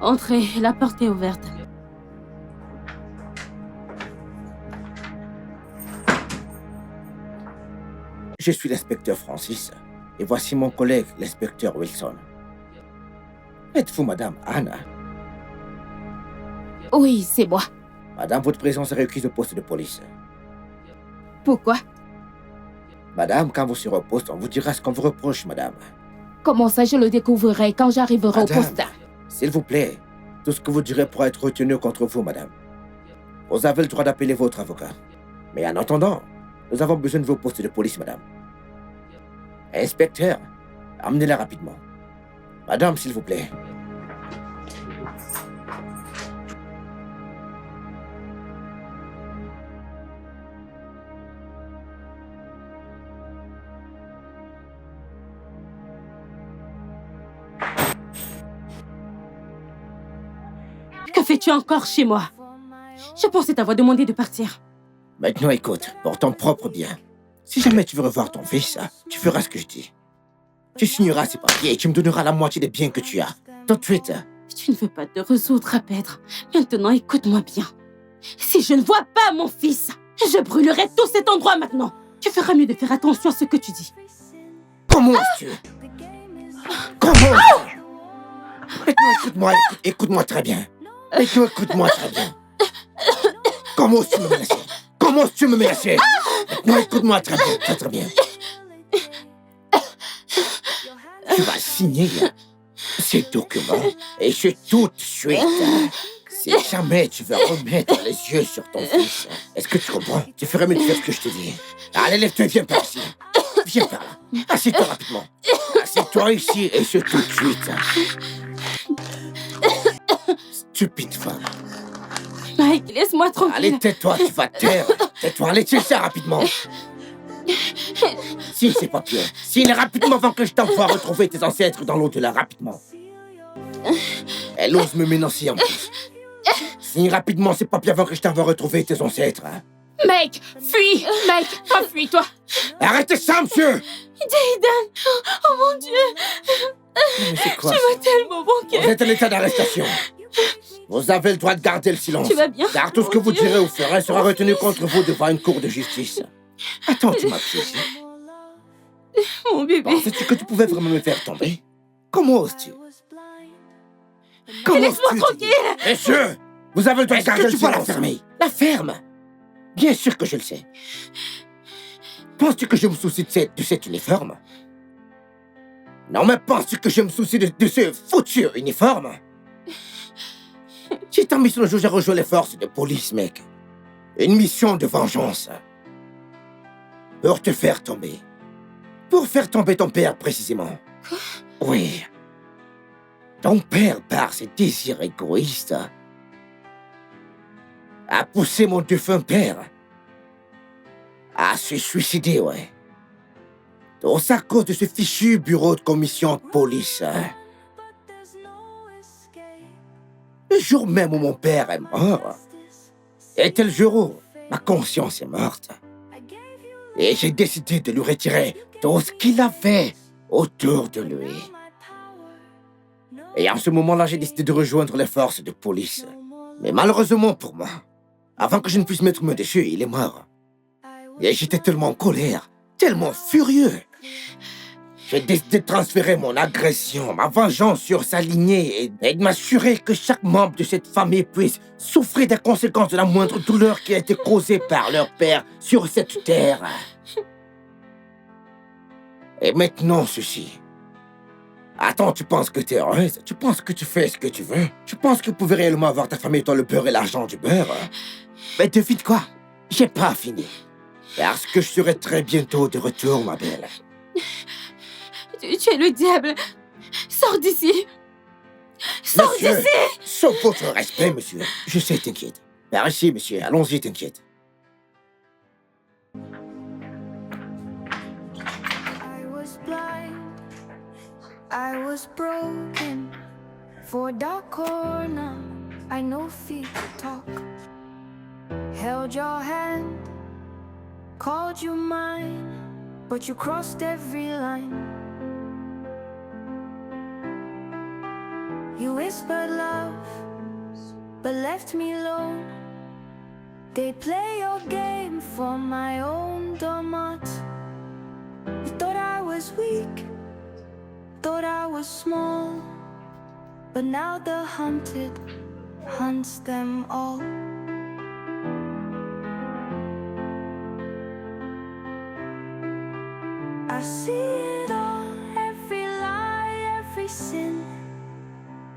Entrez, la porte est ouverte. Je suis l'inspecteur Francis. Et voici mon collègue, l'inspecteur Wilson. Êtes-vous Madame Anna? Oui, c'est moi. Madame, votre présence est requise au poste de police. Pourquoi? Madame, quand vous serez au poste, on vous dira ce qu'on vous reproche, madame. Comment ça, je le découvrirai quand j'arriverai au Madame, poste? s'il vous plaît, tout ce que vous direz pourra être retenu contre vous, madame. Vous avez le droit d'appeler votre avocat. Mais en attendant, nous avons besoin de vos postes de police, madame. Inspecteur, amenez-la rapidement. Madame, s'il vous plaît. Que fais-tu encore chez moi? Je pensais t'avoir demandé de partir. Maintenant, écoute, pour ton propre bien. Si jamais tu veux revoir ton fils, tu feras ce que je dis. Tu signeras ces papiers et tu me donneras la moitié des biens que tu as. Tout de suite. Tu ne veux pas te résoudre à perdre. Maintenant, écoute-moi bien. Si je ne vois pas mon fils, je brûlerai tout cet endroit maintenant. Tu feras mieux de faire attention à ce que tu dis. Comment tu... Comment Maintenant, écoute-moi, écoute-moi très bien. Maintenant, écoute-moi très bien. Comment tu me menacer? Comment tu me menacer? Maintenant, écoute-moi très bien, très bien. Tu vas signer ces documents et c'est tout de suite. Si jamais tu veux remettre les yeux sur ton fils, est-ce que tu comprends? Tu ferais mieux de faire ce que je te dis. Allez, lève-toi et viens par ici. Viens par là. Assieds-toi rapidement. Assieds-toi ici et ce tout de suite. Stupide femme. Mike, laisse-moi tranquille. Allez, tais-toi, tu vas te taire. Tais-toi, allez, tiens ça rapidement. Si, c'est pas pire. Signe rapidement avant que je t'envoie retrouver tes ancêtres dans l'au-delà, rapidement. Elle ose me menacer en plus. Signe rapidement, c'est pas bien avant que je t'envoie retrouver tes ancêtres. Hein. Mike, fuis! Mike, enfuis-toi! Arrêtez ça, monsieur! Jaden! Oh mon Dieu! Mais c'est quoi Tu ça? m'as tellement manqué. Vous êtes en état d'arrestation. Vous avez le droit de garder le silence. Tu vas bien? Car tout ce que Mon vous Dieu. direz ou ferez sera retenu contre vous devant une cour de justice. Attends, tu m'as piégé. Mon bébé. Pensais-tu que tu pouvais vraiment me faire tomber? Comment oses-tu? Comment Laisse-moi oses-tu, tranquille. Teddy? Monsieur! Vous avez le droit de garder le silence. Est-ce que tu vas la fermer? La ferme? Bien sûr que je le sais. Penses-tu que je me soucie de cet uniforme? Non, mais penses-tu que je me soucie de ce foutu uniforme? J'ai ta mission aujourd'hui à rejoindre les forces de police, mec. Une mission de vengeance. Pour te faire tomber. Pour faire tomber ton père, précisément. Oui. Ton père, par ses désirs égoïstes, a poussé mon défunt père à se suicider, ouais. Tout ça à cause de ce fichu bureau de commission de police. Le jour même où mon père est mort, était le jour où ma conscience est morte. Et j'ai décidé de lui retirer tout ce qu'il avait autour de lui. Et en ce moment-là, j'ai décidé de rejoindre les forces de police. Mais malheureusement pour moi, avant que je ne puisse mettre main dessus, il est mort. Et j'étais tellement en colère, tellement furieux. J'ai décidé de transférer mon agression, ma vengeance sur sa lignée et de m'assurer que chaque membre de cette famille puisse souffrir des conséquences de la moindre douleur qui a été causée par leur père sur cette terre. Et maintenant, ceci. Attends, tu penses que t'es heureuse? Tu penses que tu fais ce que tu veux? Tu penses que vous pouvez réellement avoir ta famille, toi, le beurre et l'argent du beurre? Mais devine quoi? J'ai pas fini. Parce que je serai très bientôt de retour, ma belle. Tu es le diable. Sors d'ici. Sors Monsieur, d'ici. sauf votre respect, monsieur. Je sais, t'inquiète. Par ici, monsieur. Allons-y, t'inquiète. I was blind, I was broken. For a dark corner, I know feet to talk. Held your hand, called you mine, but you crossed every line. You whispered love, but left me alone. They play your game for my own domot. You thought I was weak, thought I was small, but now the hunted hunts them all. I see it all, every lie, every sin.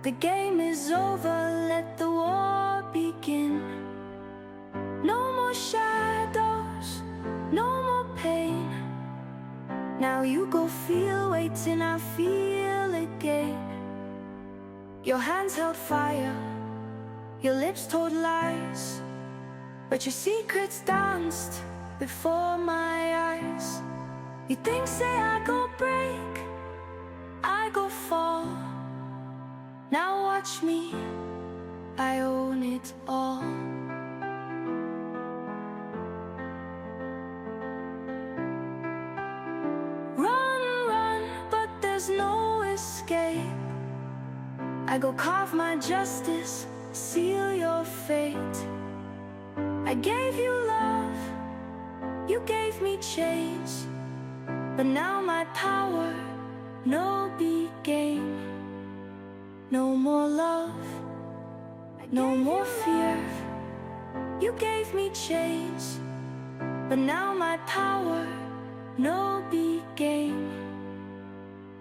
The game is over, let the war begin. No more shadows, no more pain. Now you go feel, waiting, I feel again. Your hands held fire, your lips told lies, but your secrets danced before my eyes. You think, say I go break, I go fall. Now watch me, I own it all. Run, run, but there's no escape. I go carve my justice, seal your fate. I gave you love, you gave me change, but now my power, no big game. No more love, no more fear. You gave me change, but now my power, no big game.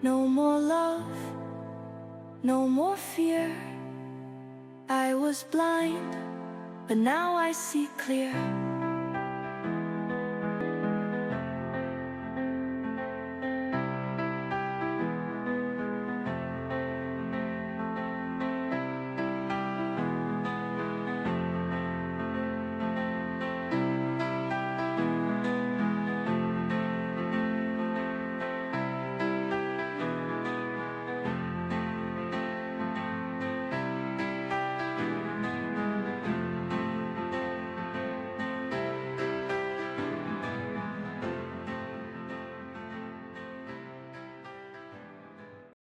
No more love, no more fear. I was blind, but now I see clear.